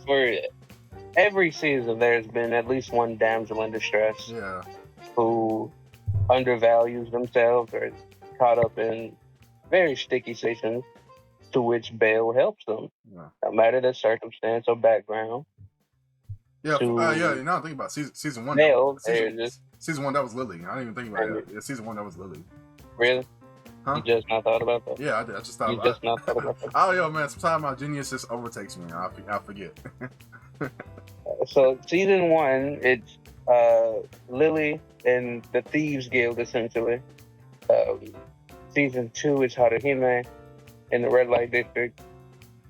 every season. There's been at least one damsel in distress. Yeah. Who undervalues themselves or caught up in very sticky situations, to which Belle helps them, no matter the circumstance or background. Yeah, yeah. You know, think about season 1. Belle, season 1 that was Lily. I didn't even think about it. Yeah, season 1 that was Lily. Really? Huh? You just not thought about that? Yeah, I did. I just thought. You just not thought about that? Oh, yo, man. Sometimes my genius just overtakes me. I forget. So season 1, it's Lily and the Thieves Guild essentially. Season 2 is Haruhime in the red light district.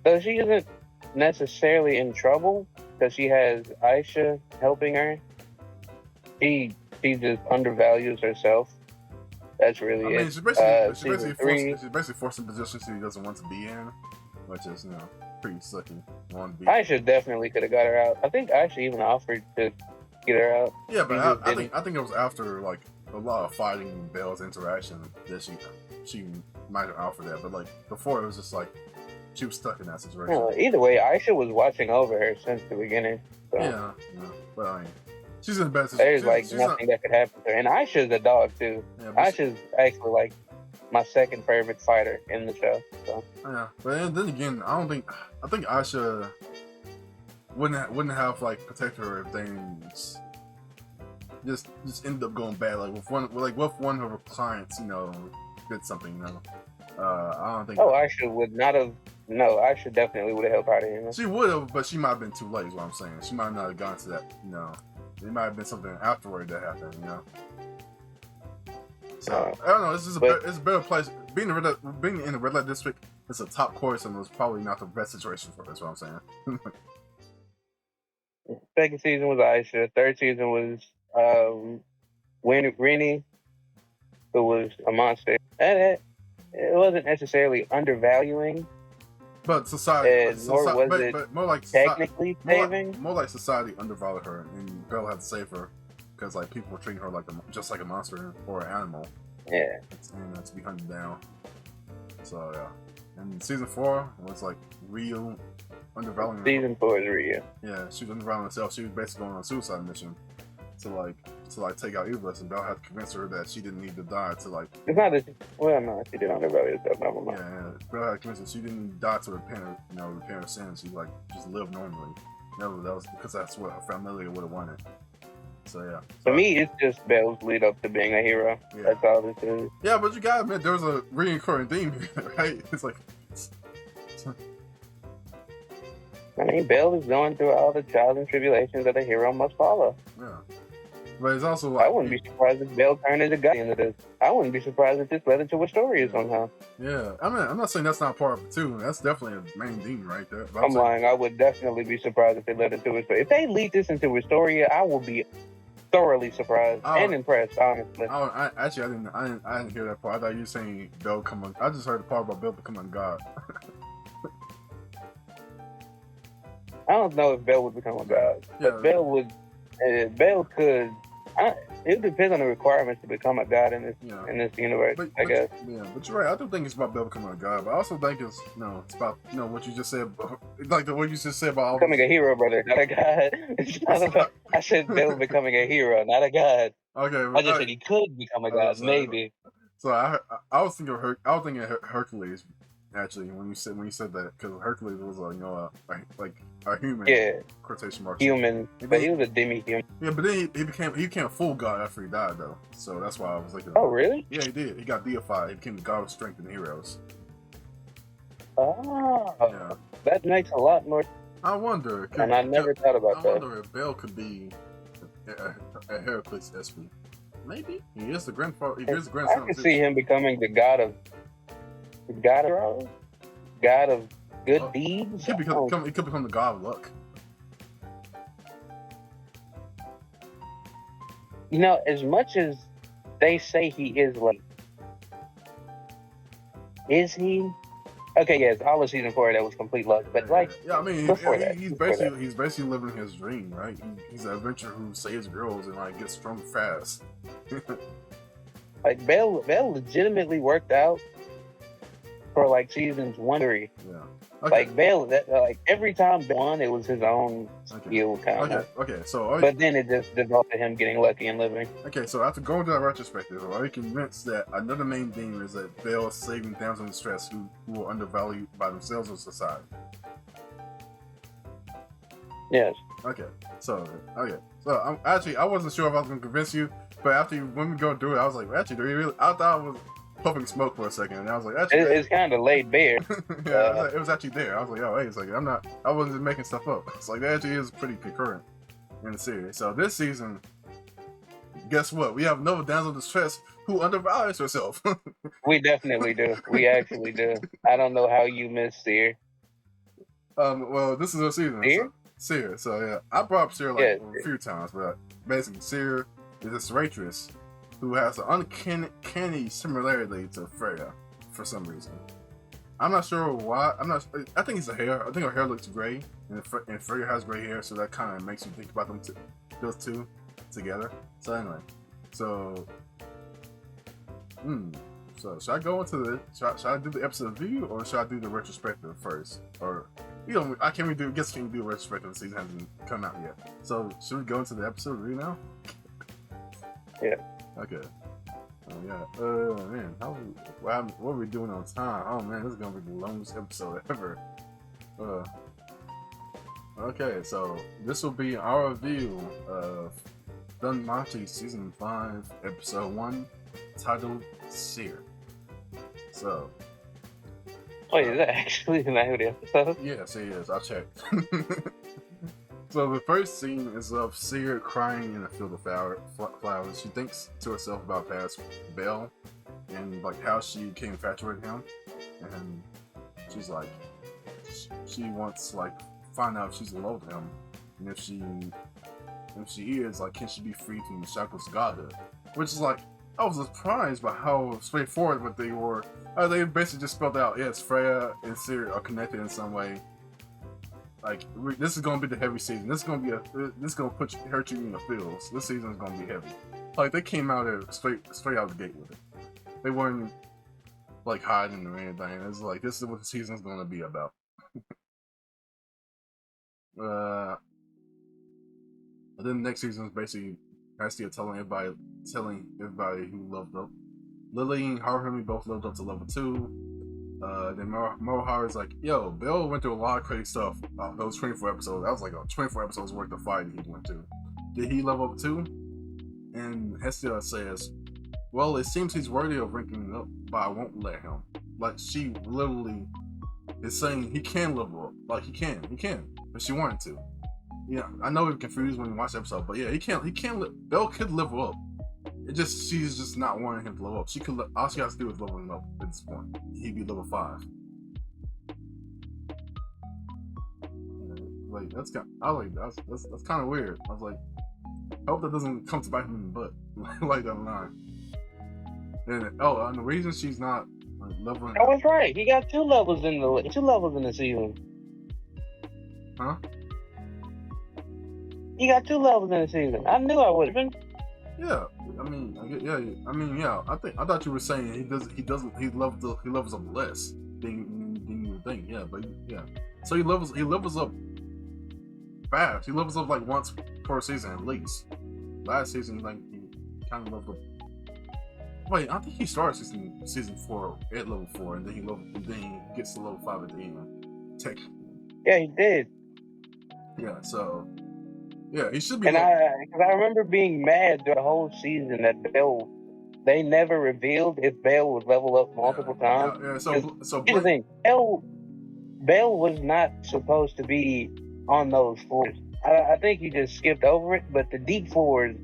So she isn't necessarily in trouble because she has Aisha helping her. She just undervalues herself. That's really it. She's basically forced in positions she doesn't want to be in, which is pretty sucky. Aisha definitely could have got her out. I think Aisha even offered to get her out. Yeah, but I think it was after like a lot of fighting Belle's interaction that she might have offered that, but like before it was just like she was stuck in that situation. Well, either way, Aisha was watching over her since the beginning. So. Yeah, but I mean, she's in the best. There's nothing that could happen to her, and Aisha's a dog too. Yeah, Aisha's actually like my second favorite fighter in the show. So. Yeah, but then again, I think Aisha wouldn't have like protected her if things just ended up going bad. Like with one of her clients, did something. I don't think. Oh, Aisha would not have. No, Aisha definitely would have helped out of him. She would have, but she might have been too late. Is what I'm saying. She might not have gone to that. It might have been something afterward that happened. So I don't know. It's a better place. Being in the red light district, it's a top course, and it was probably not the best situation for her. That's what I'm saying. Second season was Aisha. Third season was Rini, who was a monster. And it wasn't necessarily undervaluing. But society, but more like technically saving. More like society undervalued her, and Belle had to save her because like people were treating her like just like a monster or an animal. Yeah, and to be hunted down. So yeah, and season 4 was like real undervaluing. Season 4 is real. Yeah, she was undervaluing herself. She was basically going on a suicide mission to take out Evilus, and Belle had to convince her that she didn't need to die to like. It's not that. No, she did undervalue herself. Never mind. Yeah, Belle had to convince her she didn't need to die to repent her sins. She like just lived normally. That was because that's what her family would have wanted. So yeah. For me, it's just Belle's lead up to being a hero. Yeah. That's all this is. Yeah, but you gotta admit there was a recurring theme here, right? It's like. I mean, Belle is going through all the trials and tribulations that a hero must follow. Yeah. But it's also like... I wouldn't be surprised if Belle turned into God into this. I wouldn't be surprised if this led into a story somehow. Yeah. I mean, I'm not saying that's not part of it, too. That's definitely a main theme right there. I'm lying. I would definitely be surprised if they led into a story. If they lead this into Astoria, I will be thoroughly surprised and impressed, honestly. I didn't hear that part. I thought you were saying Belle becoming... I just heard the part about Belle becoming God. I don't know if Belle would become a god. Yeah. But Belle could... it depends on the requirements to become a god in this universe, I guess. Yeah, but you're right. I don't think it's about Belle becoming a god, but I also think it's about what you just said, like the what you just said about becoming a hero, brother, not a god. It's not about. I said Belle becoming a hero, not a god. Okay, I just said he could become a god, maybe. So I was thinking of Hercules. Actually, when you said that, because Hercules was like a human, quotation marks, human, but he was a demi-human. Yeah, but then he became a full god after he died, though. So that's why I was thinking. Oh, really? Yeah, he did. He got deified. He became the god of strength and heroes. Oh, yeah. That makes a lot more. I wonder. And I never thought about that. I wonder if Bell could be a Heracles SP. Maybe he is the grandfather. He is the grandson. I could see him becoming the god of good deeds. He could become the god of luck. You know, as much as they say he is late, is he? Okay, yes, all of season 4 that was complete luck, but I mean, he's basically living his dream, right? He's an adventurer who saves girls and like gets strong fast. Like Bell legitimately worked out for like seasons 1 3. Yeah. Okay. Like Bell, every time Bell won, it was his own skill kind of. Okay. So, but then it just developed to him getting lucky and living. Okay, so after going to that retrospective, are you convinced that another main theme is that Bell is saving damsels in distress who are undervalued by themselves or society? Yes. Okay. So I wasn't sure if I was gonna convince you, but when we go through it, I was like, actually, do we really? I thought I was puffing smoke for a second, and I was like, actually, it's kind of laid bare. Yeah, it was actually there. I was like, oh, wait a second, I wasn't just making stuff up. It's like that actually is pretty concurrent in the series. So this season, guess what? We have another damsel in distress who undervalues herself. We definitely do. We actually do. I don't know how you missed Seer. Well, this is her season. Seer. So yeah, I brought up Seer a few times, but basically Seer is this waitress who has an uncanny similarity to Freya for some reason. I'm not sure why. I think it's the hair. I think her hair looks gray, and Freya has gray hair, so that kind of makes you think about those two together. So anyway, so should I go into should I do the episode review or should I do the retrospective first? Or I can't do a retrospective. The season hasn't come out yet. So should we go into the episode review now? Yeah. Okay. Oh yeah. Man, what are we doing on time? Oh man, this is gonna be the longest episode ever. Okay, so this will be our review of Danmachi season 5, episode 1, titled Seer. So. Wait, is that actually the name of the episode? Yes, it is. I checked. So the first scene is of Seer crying in a field of flowers. She thinks to herself about past Bell and like how she became infatuated with him, and she's like, she wants to like find out if she's in love with him, and if she is, like, can she be freed from the shackles of godhood? Which is like, I was surprised by how straightforward what they were. They basically just spelled out, yes, Freya and Seer are connected in some way. Like, this is gonna be the heavy season. This is gonna hurt you in the feels. This season is gonna be heavy. Like, they came out there straight out of the gate with it. They weren't like hiding or anything. It's like, this is what the season is gonna be about. And then the next season is basically Hestia telling everybody who loved up. Lily and Haruhi both lived up to level 2. Then Mohair is like, yo, Bill went through a lot of crazy stuff. Those 24 episodes. That was like 24 episodes worth of fighting he went through. Did he level up too? And Hestia says, well, it seems he's worthy of ranking up, but I won't let him. Like, she literally is saying he can level up. Like, he can, if she wanted to. Yeah, I know we're confused when we watch the episode, but yeah, he can't. Belle could level up. She's just not wanting him to level up. All she has to do is level him up at this point. He'd be level 5. Like, that's kind of weird. I was like, I hope that doesn't come to bite him in the butt like that line. And the reason she's not leveling. I was right. He got 2 levels in the season. Huh? He got 2 levels in the season. I knew I would have been. Yeah, I thought you were saying he levels up less than you would think. Yeah, but yeah. So he levels up fast. He levels up like once per season at least. Last season, like, he kind of leveled up. Wait, I think he started season 4 at level 4, and then he gets to level 5 at the end. Technically. Yeah, he did. Yeah, so. Yeah, he should be. And I remember being mad the whole season that they never revealed if Bale would level up multiple times. Yeah. So here's the thing, Belle was not supposed to be on those floors. I think you just skipped over it, but the deep floors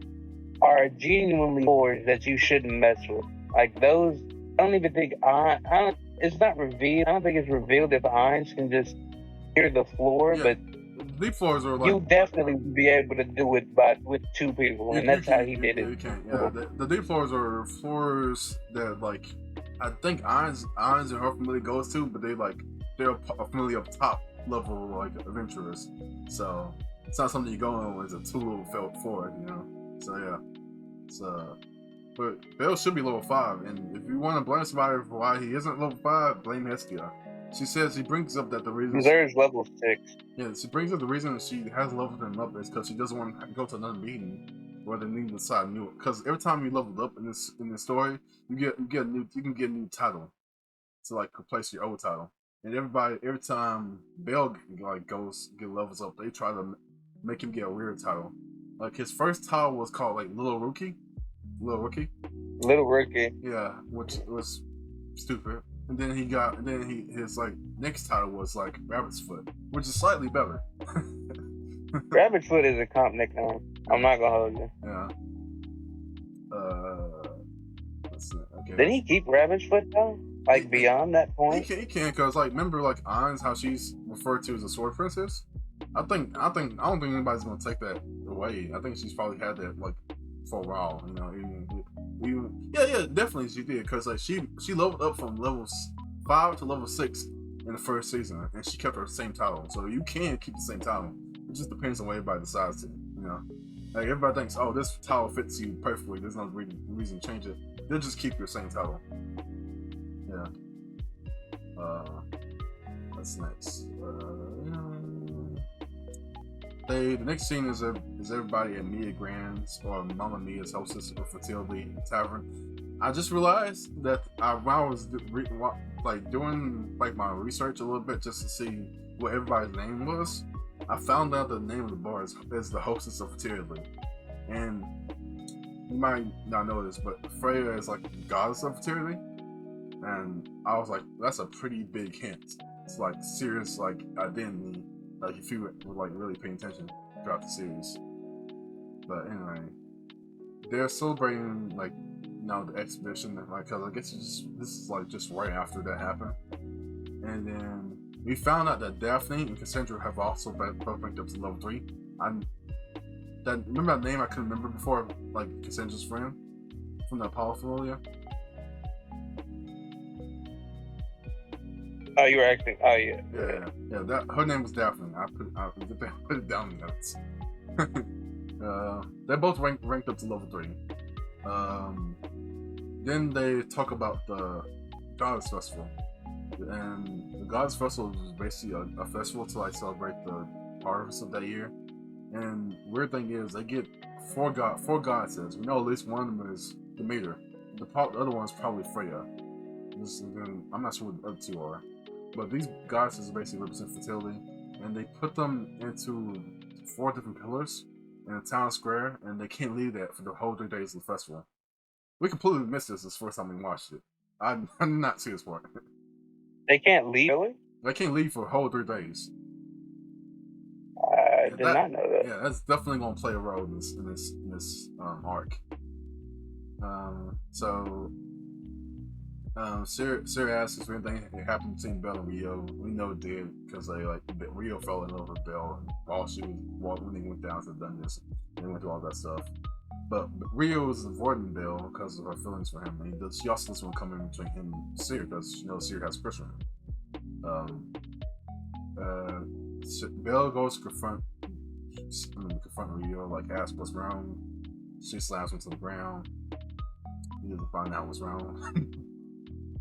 are genuinely floors that you shouldn't mess with. Like those, I don't even think it's not revealed. I don't think it's revealed if Ainz can just hear the floor, but deep floors are like you definitely would be able to do it with two people, and that's how he did it. You can, yeah. The deep floors are floors that like I think Ainz and her family goes to, but they're a family of top level like adventurers. So it's not something you go on as a 2 level floor, you know. So yeah, so. But Bell should be level 5, and if you want to blame somebody for why he isn't level 5, blame Hestia. She says, she brings up that the reason... There's level 6. Yeah, she brings up the reason she has leveled him up is because she doesn't want to go to another meeting where they need to decide new... Because every time you leveled up in this story, you can get a new title to like replace your old title. And every time Bell like levels up, they try to make him get a weird title. Like his first title was called like Little Rookie. Yeah, which was stupid. And then his like next title was like Rabbit's Foot, which is slightly better. Rabbit's Foot is a comp nickname. I'm not gonna hold you. Yeah. Okay. Did he keep Rabbit's Foot though? Like beyond that point? He can, because like remember like Ainz, how she's referred to as a sword princess? I don't think anybody's gonna take that away. I think she's probably had that like for a while, you know. Yeah, definitely she did, because like she leveled up from level 5 to level 6 in the first season, and she kept her same title. So you can keep the same title. It just depends on what everybody decides to, you know. Like everybody thinks, oh, this title fits you perfectly. There's no reason to change it. They'll just keep your same title. Yeah. What's next? The next scene is everybody at Mia Grand's or Mama Mia's hostess of Fertility Tavern. I just realized that when I was doing like my research a little bit just to see what everybody's name was, I found out the name of the bar is the hostess of Fertility. And you might not know this, but Freya is like the goddess of fertility. And I was like, that's a pretty big hint. It's like serious like identity. Like if you were like really paying attention throughout the series. But anyway, they're celebrating like the exhibition, like, cause I guess this is like just right after that happened. And then we found out that Daphne and Cassandra have also both ranked up to level 3. Remember that name I couldn't remember before, like Cassandra's friend from the Apollo familia. Oh, you were acting. Oh, yeah. Yeah. That her name was Daphne. I put it down in the notes. They both ranked up to level 3. Then they talk about the Goddess Festival, and the Goddess Festival is basically a festival to like celebrate the harvest of that year. And weird thing is, they get four goddesses. We know at least one of them is Demeter. The other one is probably Freya. I'm not sure what the other 2 are. But these goddesses basically represent fertility, and they put them into 4 different pillars in a town square, and they can't leave that for the whole 3 days of the festival. We completely missed this first time we watched it. I did not see this part. They can't leave, really? They can't leave for a whole 3 days. I did not know that. Yeah, that's definitely going to play a role in this arc. Sarah asks if anything happened between Belle and Rio. We know it did, because Rio fell in love with Belle while when they went down to the dungeons and went through all that stuff. But Rio is avoiding Belle because of her feelings for him, and she also doesn't want to come in between him and Seer, because she knows Seer has pressure on him. Belle goes to confront Rio, like ask what's wrong. She slams him to the ground. He doesn't find out what's wrong.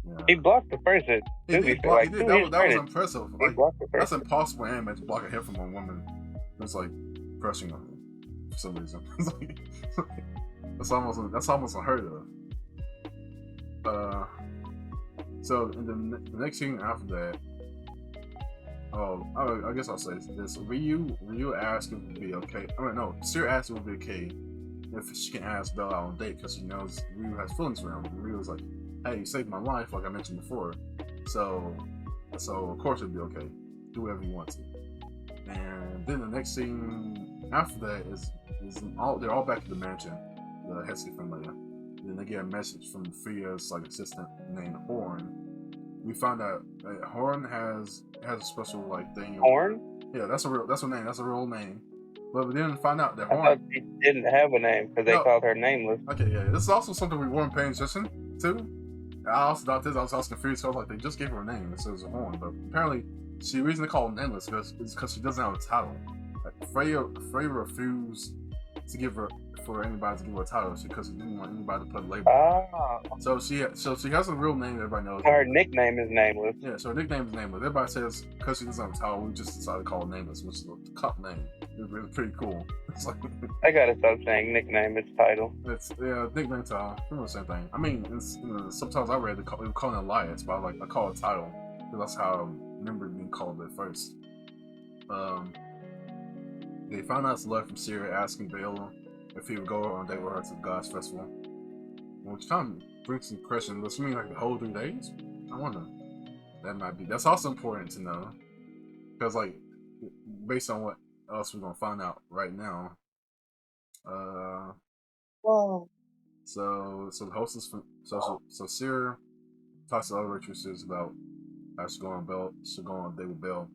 Yeah. He blocked the person. He did. That was impressive. Like, that's impossible anime to block a hit from a woman who's like crushing on him for some reason. That's almost unheard of. So in the next scene after that, I guess I'll say this. Ryu asked if it would be okay. Seer asked if it would be okay if she can ask Belle out on a date, because she knows Ryu has feelings for him. And Ryu's like, hey, you saved my life, like I mentioned before. So of course it'd be okay. do whatever you want to. And then the next scene after that is they're all back at the mansion, the Heskey family. Then they get a message from Freya's like assistant named Horn. We found out that Horn has a special like thing. Horn? Yeah, that's a name. That's a real name. But we didn't find out that I Horn. thought she didn't have a name because they called her nameless. Okay, yeah. This is also something we weren't paying attention to. I also thought this. I was confused. So I was like, they just gave her a name. It says Horn, but apparently, the reason they call her nameless is because she doesn't have a title. Like Freya refused to give her for anybody to give her a title because she didn't want anybody to put a label. Ah. So she has a real name that everybody knows. Her nickname is Nameless. Yeah, so her nickname is Nameless. Everybody says because she doesn't have a title, we just decided to call her Nameless, which is a cop name. It's really pretty cool. It's like I gotta stop saying nickname. It's title. It's nickname title. Pretty much the same thing. I mean, sometimes I read they call it Alliance, but I call it title because that's how I remember being called at first. They found out it's a letter from Syria asking Bale if he would go on a date with her to the Gods Festival. Which kind of brings some question. Does it mean like the whole 3 days? I wonder. That's also important to know. Because like, based on what else we're going to find out right now. Whoa. So the hostess from so Syria talks to other waitresses about how she's going on a date with Belle.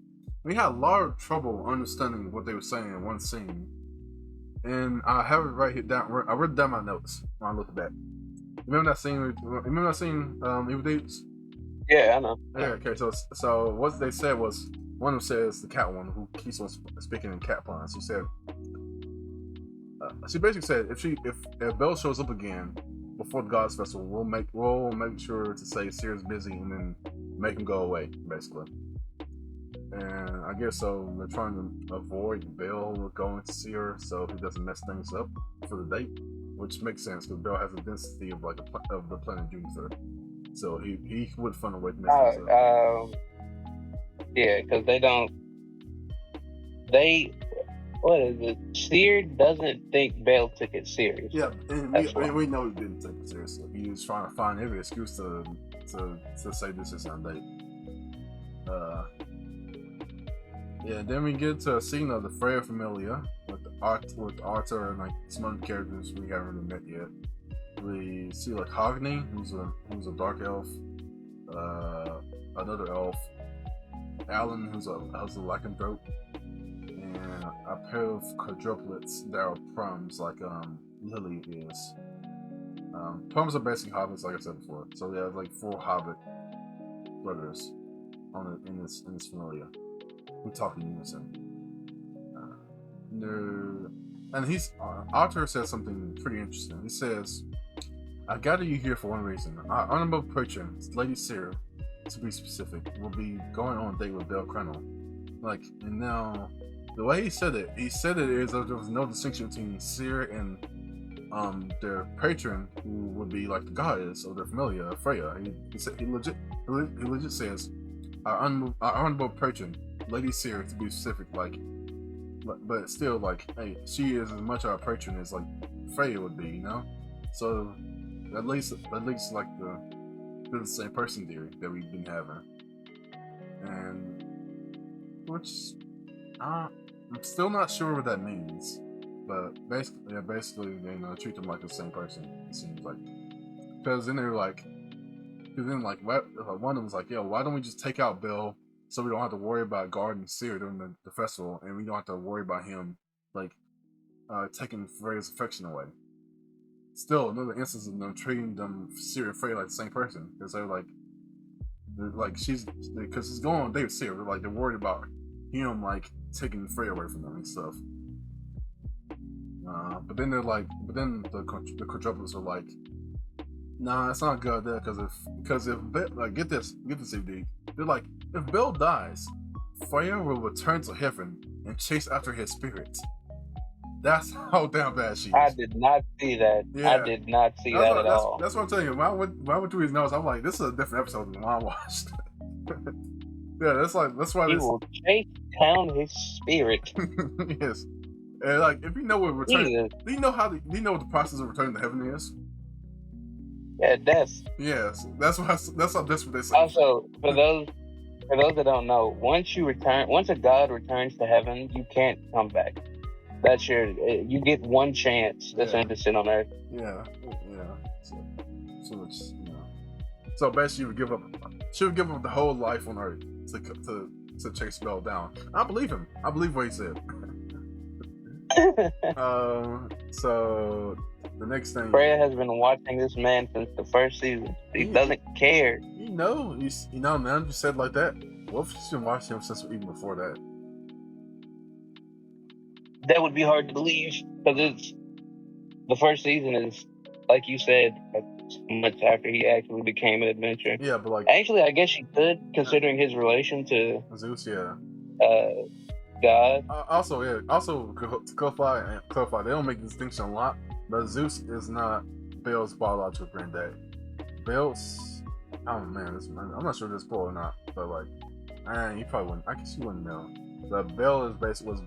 We had a lot of trouble understanding what they were saying in one scene. And I have it right here down. I wrote down my notes when I looked back. Remember that scene? Evil Deeds? Yeah, I know. Yeah. Okay. So what they said was one of them says the cat one who keeps on speaking in cat puns. She basically said if Belle shows up again before the Gods Festival, we'll make sure to say Sierra's busy and then make him go away, basically. And I guess so. They're trying to avoid Belle going to see her, so he doesn't mess things up for the date, which makes sense because Belle has the density of of the planet Jupiter, so he would find a way to mess things up. Yeah, because they don't. What is it? Seer doesn't think Belle took it serious. Yeah, and we know he didn't take it seriously. He was trying to find every excuse to say this is on date. Yeah, then we get to a scene of the Freya Familia with Arthur and like some other characters we haven't really met yet. We see like Hogni, who's a dark elf, another elf, Alan, who's a lycanthrope, and a pair of quadruplets that are prums like Lily is. Prums are basically hobbits, like I said before. So we have like 4 hobbit brothers in this Familia. We talk in unison. And Arthur says something pretty interesting. He says, "I gathered you here for one reason. Our honorable patron, Lady Seer, to be specific, will be going on a date with Belle Crennel." Like, and now the way he said it is that there was no distinction between Seer and their patron, who would be like the goddess or their familiar, Freya. He legit says, our honorable patron, Lady Seer, to be specific, like, but still, like, hey, she is as much our patron as like Freya would be, you know. So at least like the same person theory that we've been having, and which I'm still not sure what that means, but basically they treat them like the same person. It seems like, because then they're like. Then, like, one of them was like, "Yo, why don't we just take out Bill so we don't have to worry about guarding Seer during the festival, and we don't have to worry about him, like, taking Freya's affection away." Still, another instance of them treating Seer and Freya like the same person, because they're like because he's going on a date with Seer. They're worried about him, like, taking Freya away from them and stuff. But then the quadruplets are like, "Nah, it's not good there, because if like get this CD, they're like, if Bill dies, Freya will return to heaven and chase after his spirit." That's how damn bad she is. I did not see that. Yeah. I did not see that at all. That's what I'm telling you. When I went through his notes, I'm like, this is a different episode than the one I watched. Yeah, that's why he will chase down his spirit. Yes, and like, if you know what return, do you know what the process of returning to heaven is? Yeah, death. Yes, that's what they say. Also, for For those that don't know, once a god returns to heaven, you can't come back. That's you get one chance to sit on Earth. Yeah. So it's, so basically, she would give up the whole life on Earth to chase Bell down. I believe him. I believe what he said. So the next thing, Freya has been watching this man since the first season. He doesn't care. Now you said like that. What if she's been watching him since even before that? That would be hard to believe because the first season is, like you said, much after he actually became an adventurer. Yeah, but like actually, I guess you could, considering his relation to Zeus. Yeah. God. Also to clarify, they don't make the distinction a lot, but Zeus is not Bell's biological granddad. Bell's, oh man, I'm not sure if this is cool or not, but like, you probably wouldn't. I guess you wouldn't know. But Bell is basically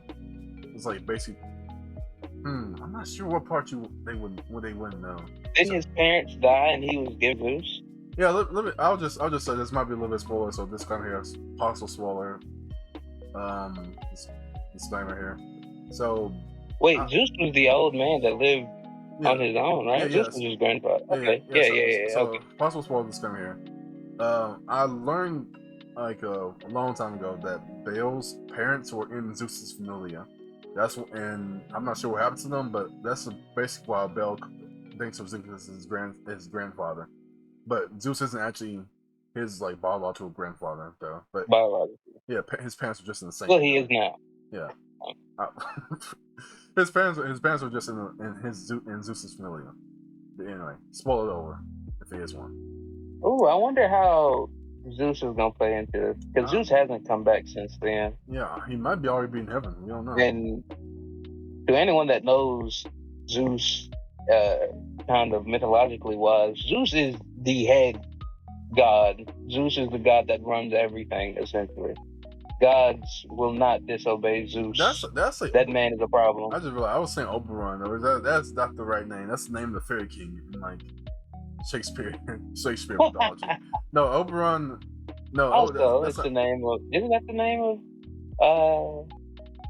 I'm not sure what part they wouldn't know. Didn't his parents die and he was given Zeus? Yeah, let me. I'll just say this might be a little bit spoiler, so this kind of here is possible spoiler. Disclaimer here. So wait, Zeus was the old man that lived on his own, right? Zeus was his grandfather. Okay, yeah. So okay. Possible spoiler disclaimer here. I learned like a long time ago that Bale's parents were in Zeus's familia. And I'm not sure what happened to them, but that's basically why Bale thinks of Zeus as his grandfather. But Zeus isn't actually his like biological grandfather, though. But biological. Yeah, his parents were just in the same. Well, he is now. Yeah. His parents were just in Zeus's familia. But anyway, spoil it over if he is one. Oh, I wonder how Zeus is gonna play into this because Zeus hasn't come back since then. Yeah, he might be already in heaven. We don't know. And to anyone that knows Zeus, kind of mythologically wise, Zeus is the head god. Zeus is the god that runs everything essentially. Gods will not disobey Zeus. That man is a problem. I just realized I was saying Oberon, though. That's not the right name. That's the name of the fairy king in like Shakespeare mythology. No, Oberon. No, also it's the name of. Isn't that the name of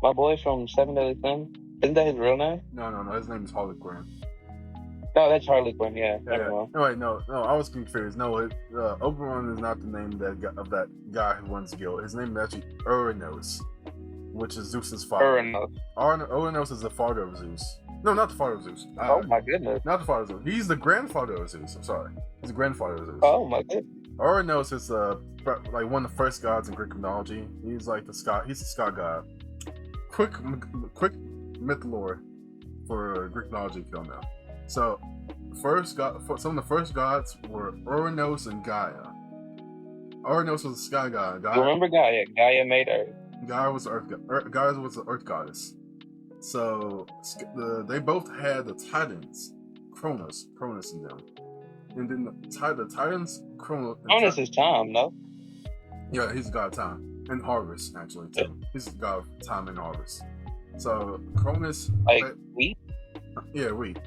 my boy from Seven Deadly Sins? Isn't that his real name? No. His name is Harlequin. No, that's Harlequin. Yeah. No, wait, no. I was confused. No, Oberon is not the name of that guy who runs the guild. His name is actually Uranos, which is Zeus's father. Uranos is the father of Zeus. No, not the father of Zeus. Oh my goodness. Not the father of Zeus. He's the grandfather of Zeus. I'm sorry. He's the grandfather of Zeus. Oh my goodness. Uranos is like one of the first gods in Greek mythology. He's like the sky. He's the sky god. Quick myth lore for Greek mythology, if you don't know. So, some of the first gods were Uranos and Gaia. Uranos was a sky god. Remember Gaia? Gaia made Earth. Gaia was the earth goddess. So they both had the Titans, Cronus in them, and then the Titans, Cronus is time, no? Yeah, he's the god of time and harvest, actually too. Yeah. He's the god of time and harvest. So Cronus, like wheat. Yeah, wheat.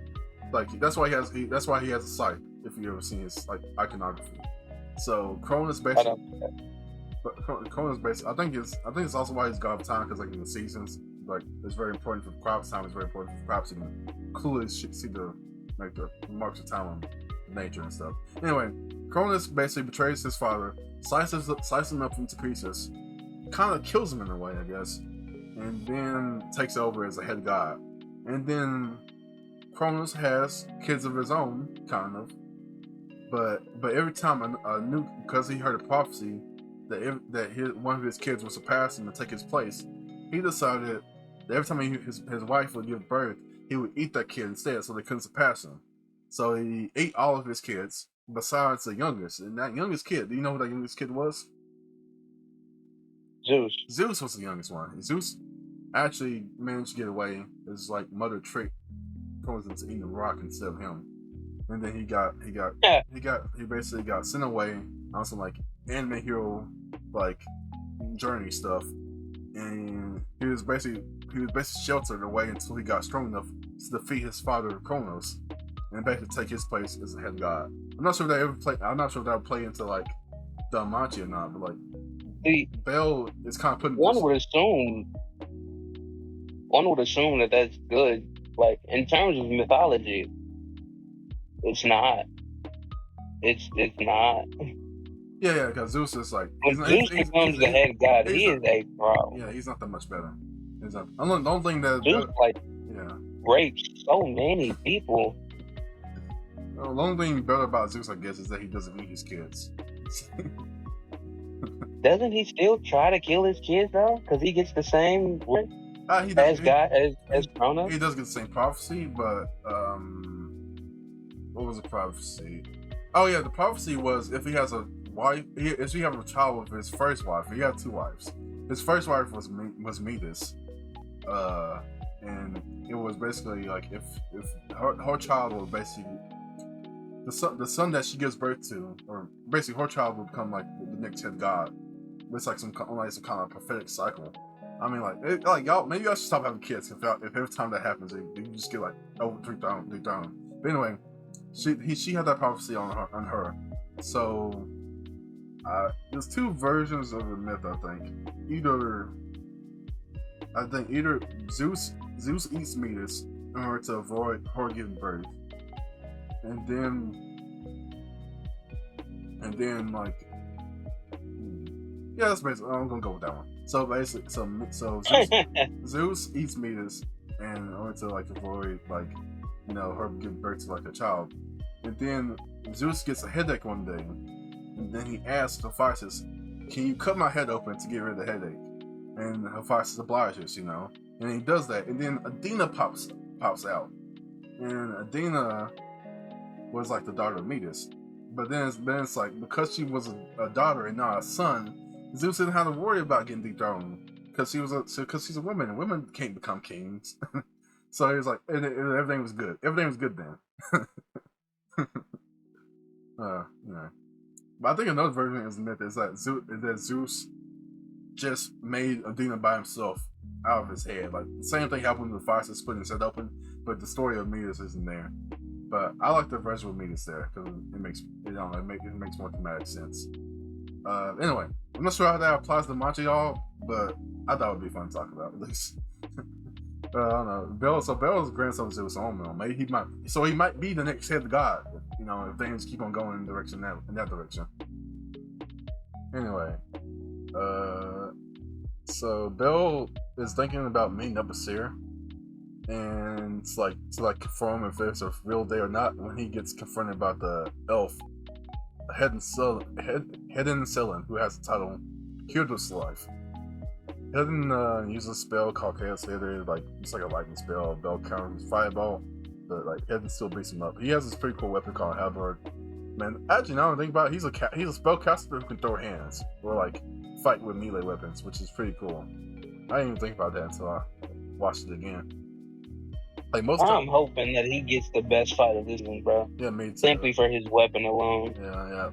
Like that's why he has a scythe. If you ever seen his like iconography. So Cronus basically. I think it's also why he's god of time because like in the seasons. Like it's very important for crops. Time is very important for crops. And clearly see the marks of time on nature and stuff. Anyway, Cronus basically betrays his father, slices him up into pieces, kind of kills him in a way, I guess, and then takes over as a head god. And then Cronus has kids of his own, kind of. But every time because he heard a prophecy that one of his kids would surpass him and take his place, he decided that every time his wife would give birth, he would eat that kid instead, so they couldn't surpass him. So he ate all of his kids, besides the youngest. And that youngest kid, do you know who that youngest kid was? Zeus. Zeus was the youngest one. Zeus actually managed to get away. His like mother tricked Cronus into eating a rock instead of him. And then he basically got sent away on some like anime hero like journey stuff. And he was basically sheltered away until he got strong enough to defeat his father Kronos and basically take his place as the head god. I'm not sure if that would play into like Danmachi or not, but like See, Bell is kind of putting one this. would assume that that's good. Like in terms of mythology, it's not. It's not. Yeah, because Zeus is like When Zeus becomes the head god, he is a problem. Yeah, he's not that much better. He's not. The only thing that Zeus yeah, rapes so many people. the only thing better about Zeus, I guess, is that he doesn't eat his kids. Doesn't he still try to kill his kids though? Because he gets the same as Kronos. He does get the same prophecy, but what was the prophecy? Oh yeah, the prophecy was if he has a wife, if he have a child with his first wife. He had 2 wives. His first wife was Metis, and it was basically like if her child was basically the son that she gives birth to, or basically her child will become like the next head god. It's like some kind of prophetic cycle. I mean, like y'all, maybe y'all should stop having kids if every time that happens, you just get like three down. But anyway, she had that prophecy on her. So there's 2 versions of the myth. I think either Zeus eats Metis in order to avoid her giving birth, and then like. Yeah, that's basically. I'm gonna go with that one. So basically, Zeus eats Metis in order to like avoid her giving birth to like a child, and then Zeus gets a headache one day, and then he asks Hephaestus, "Can you cut my head open to get rid of the headache?" And Hephaestus obliges, and he does that, and then Athena pops out, and Athena was like the daughter of Metis, but then it's like because she was a daughter and not a son. Zeus didn't have to worry about getting dethroned because she's a woman and women can't become kings. So he was like, and everything was good. Everything was good then. But I think another version of the myth is that Zeus just made Athena by himself out of his head. Like the same thing happened with Hephaestus splitting his head open, but the story of Metis isn't there. But I like the version with Metis there because it makes more thematic sense. Anyway, I'm not sure how that applies to Machi y'all, but I thought it would be fun to talk about at least. I don't know. Bell's grandson of Zeus. I don't know. Maybe he might be the next head god. If things keep on going in that direction. Anyway, so Bell is thinking about meeting up with Seer, and it's like to confirm if it's a real day or not when he gets confronted by the elf. Hedon Selen, who has the title Curious Life. Hedon uses a spell called Chaos Hitter, it's like a lightning spell. Bell counters fireball, but Hedon still beats him up. He has this pretty cool weapon called Halberd. Man, actually, now I think about it, he's a spellcaster who can throw hands or fight with melee weapons, which is pretty cool. I didn't even think about that until I watched it again. I'm hoping that he gets the best fight of this one, bro. Yeah, me too. Simply for his weapon alone. Yeah.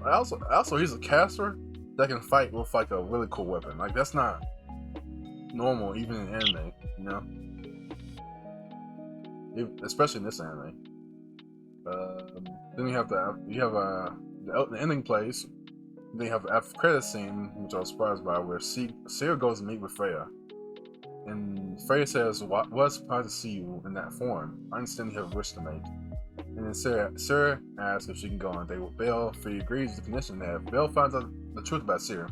Also, he's a caster that can fight with a really cool weapon. That's not normal even in anime, especially in this anime. Then you have the ending plays. Then you have the after credit scene, which I was surprised by, where Seer goes to meet with Freya. And Freya says, "Was surprised to see you in that form. I understand you have a wish to make." And then Sarah asks if she can go on a date with Bell. Freya agrees to the condition that if Bell finds out the truth about Sarah,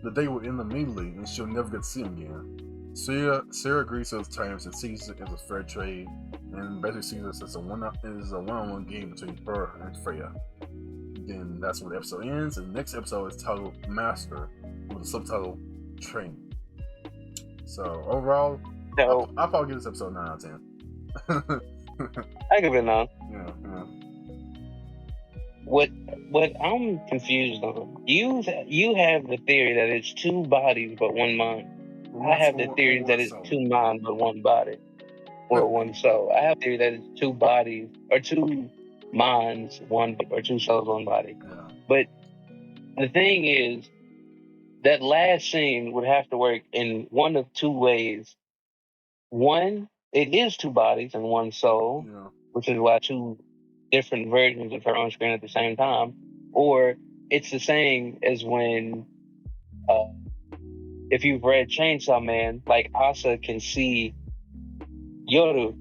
the date will end immediately and she'll never get to see him again. Sarah agrees to those terms and sees it as a fair trade, and basically sees this as a one-on-one game between her and Freya. Then that's when the episode ends, and the next episode is titled Master with the subtitle Training. So overall, I'll probably give this episode 9 out of 10. I give it 9. Yeah. What I'm confused on, you have the theory that it's 2 bodies but 1 mind. I have the theory that it's 2 minds but 1 body, or 1 soul. I have the theory that it's 2 bodies or 2 minds, 1 or 2 souls, 1 body. Yeah. But the thing is, that last scene would have to work in one of 2 ways. One, it is 2 bodies and 1 soul, which is why 2 different versions of her on screen at the same time. Or it's the same as when if you've read Chainsaw Man, like Asa can see Yoru,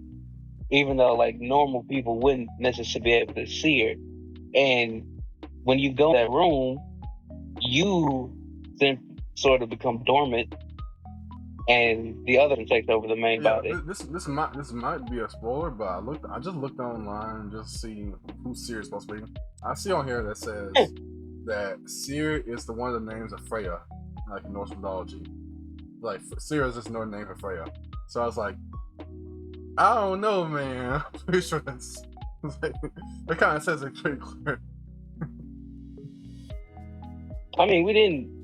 even though like normal people wouldn't necessarily be able to see her. And when you go in that room, you then sort of become dormant, and the other takes over the main body. This might be a spoiler, but I just looked online just to see who Seer is supposed to be. I see on here that says that Seer is the one of the names of Freya, like in Norse mythology. Like Seer is just another name for Freya. So I was like, I don't know, man. I'm pretty sure that's like, it kind of says it pretty clear. I mean, we didn't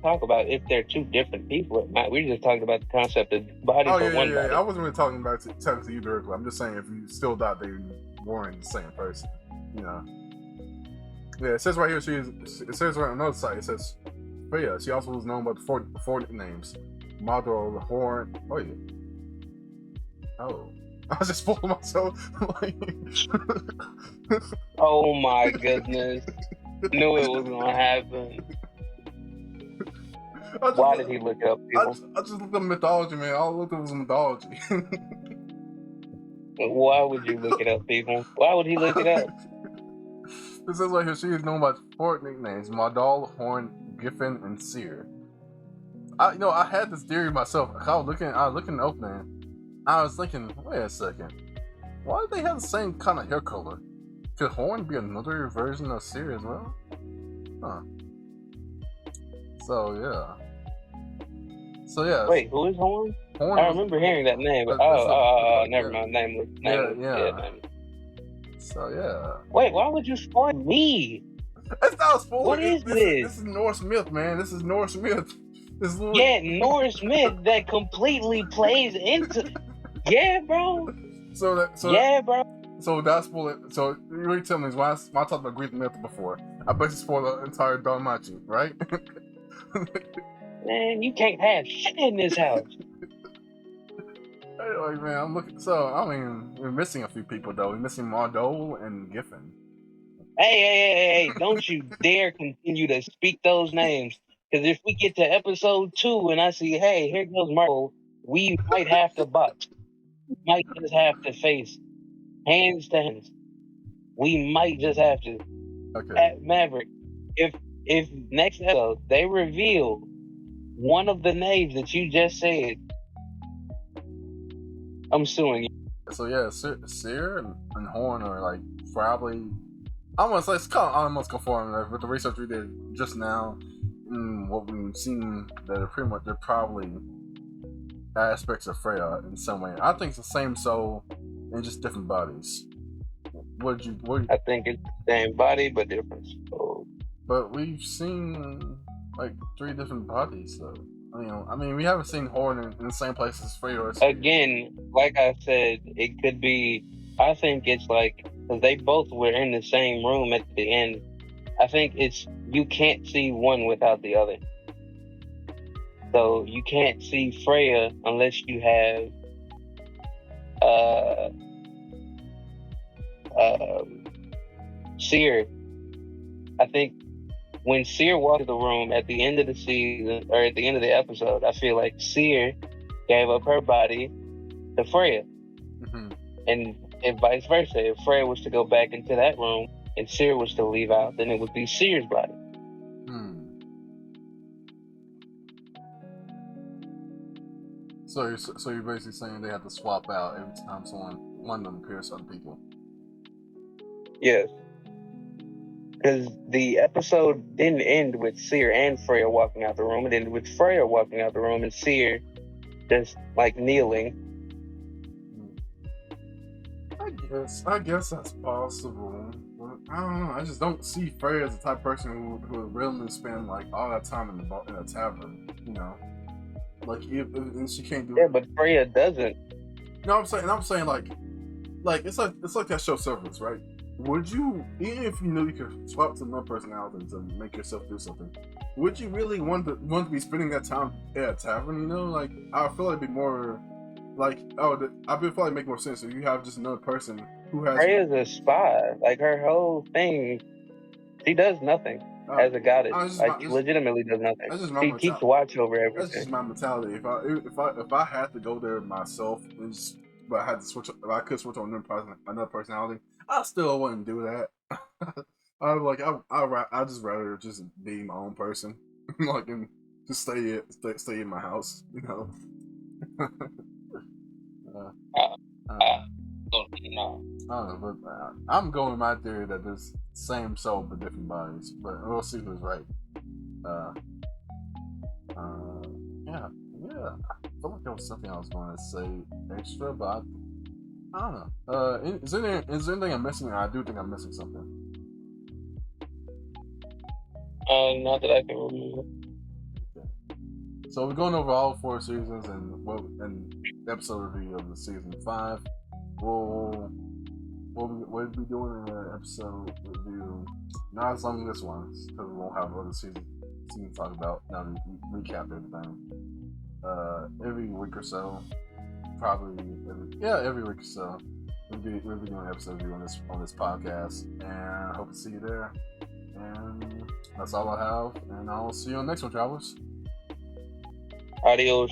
talk about if they're two different people or not. We were just talking about the concept of body for one body. I wasn't really talking about to you directly. I'm just saying if you still thought they weren't the same person, you know. Yeah, it says right here. It says right on another site. It says, but yeah, she also was known by four nicknames: Model, Horn. Oh yeah. Oh, I was just fooling myself. Oh my goodness! Knew it was gonna happen. Why did he look it up, people? I just looked up mythology, man. All I looked up was mythology. Why would you look it up, people? Why would he look it up? It says right here, she is known by 4 nicknames: Madal, Horn, Giffen, and Seer. I had this theory myself. I was looking at the opening. I was thinking, wait a second. Why do they have the same kind of hair color? Could Horn be another version of Seer as well? Huh. So yeah. Wait, who is Horn? Horn I remember hearing that name. But never mind. Name. So yeah. Wait, why would you spoil me? It's not a spoiler. What is this? This is Norse myth, man. This is Norse myth. Norse myth that completely plays into. Yeah, bro. Bro. So that's spoiler. So you really tell me why I talked about Greek myth before. I basically spoiled the entire Danmachi, right? Man, you can't have shit in this house. Anyway, man, I'm looking. So I mean, we're missing a few people though. We're missing Mardole and Giffen. Hey! Don't you dare continue to speak those names. Because if we get to episode 2 and I see, hey, here goes Marvel, we might have to box. We might just have to face hands to hands. We might just have to. Okay. At Maverick, if next episode they reveal one of the names that you just said, I'm suing you. So yeah, Seer and Horn are like probably almost almost conforming with the research we did just now. What we've seen, that they're probably aspects of Freya in some way. I think it's the same soul in just different bodies. I think it's the same body but different soul. But we've seen like 3 different bodies, so I mean, we haven't seen Horn in the same place as Freya. Again, like I said, it could be. I think it's like because they both were in the same room at the end. I think it's you can't see one without the other. So you can't see Freya unless you have Seer. I think when Seer walked in the room at the end of the season or at the end of the episode, I feel like Seer gave up her body to Freya. Mm-hmm. And vice versa. If Freya was to go back into that room and Seer was to leave out, then it would be Seer's body. So you're basically saying they have to swap out every time one of them appears to other people. Yes. Because the episode didn't end with Seer and Freya walking out the room. It ended with Freya walking out the room and Seer just like kneeling. I guess that's possible. But I don't know. I just don't see Freya as the type of person who would really spend like all that time in a tavern. Like if she can't do. Yeah, but Freya doesn't. No, I'm saying like it's like that show Severance, right? Would you, even if you knew you could swap to another personality to make yourself do something, would you really want to be spending that time at a tavern? Like I feel like it'd be more like I feel like make more sense if you have just another person who has. Freya's a spy. Like her whole thing, she does nothing. as a goddess. It's just Like, she legitimately does nothing. that's just my She keeps mentality. watch over That's just everything. my mentality. If I had to go there myself, but I had to switch, if I could switch on another personality, I still wouldn't do that. I just rather just be my own person, like, and just stay in my house, you know. No. I don't know, but I'm going with my theory that there's same soul but different bodies. But we'll see who's right. Uh, yeah, yeah. I feel like there was something I was going to say extra, but I don't know. Is there anything I'm missing? I do think I'm missing something. Not that I can remember. Okay. So we're going over all 4 seasons and episode review of the season 5. We'll be doing an episode review, not as long as this one, because we won't have other seasons to talk about. Now we recap everything. Every week or so, probably every week or so, we'll be doing an episode review on this podcast, and I hope to see you there. And that's all I have, and I'll see you on the next one, travelers. Adios.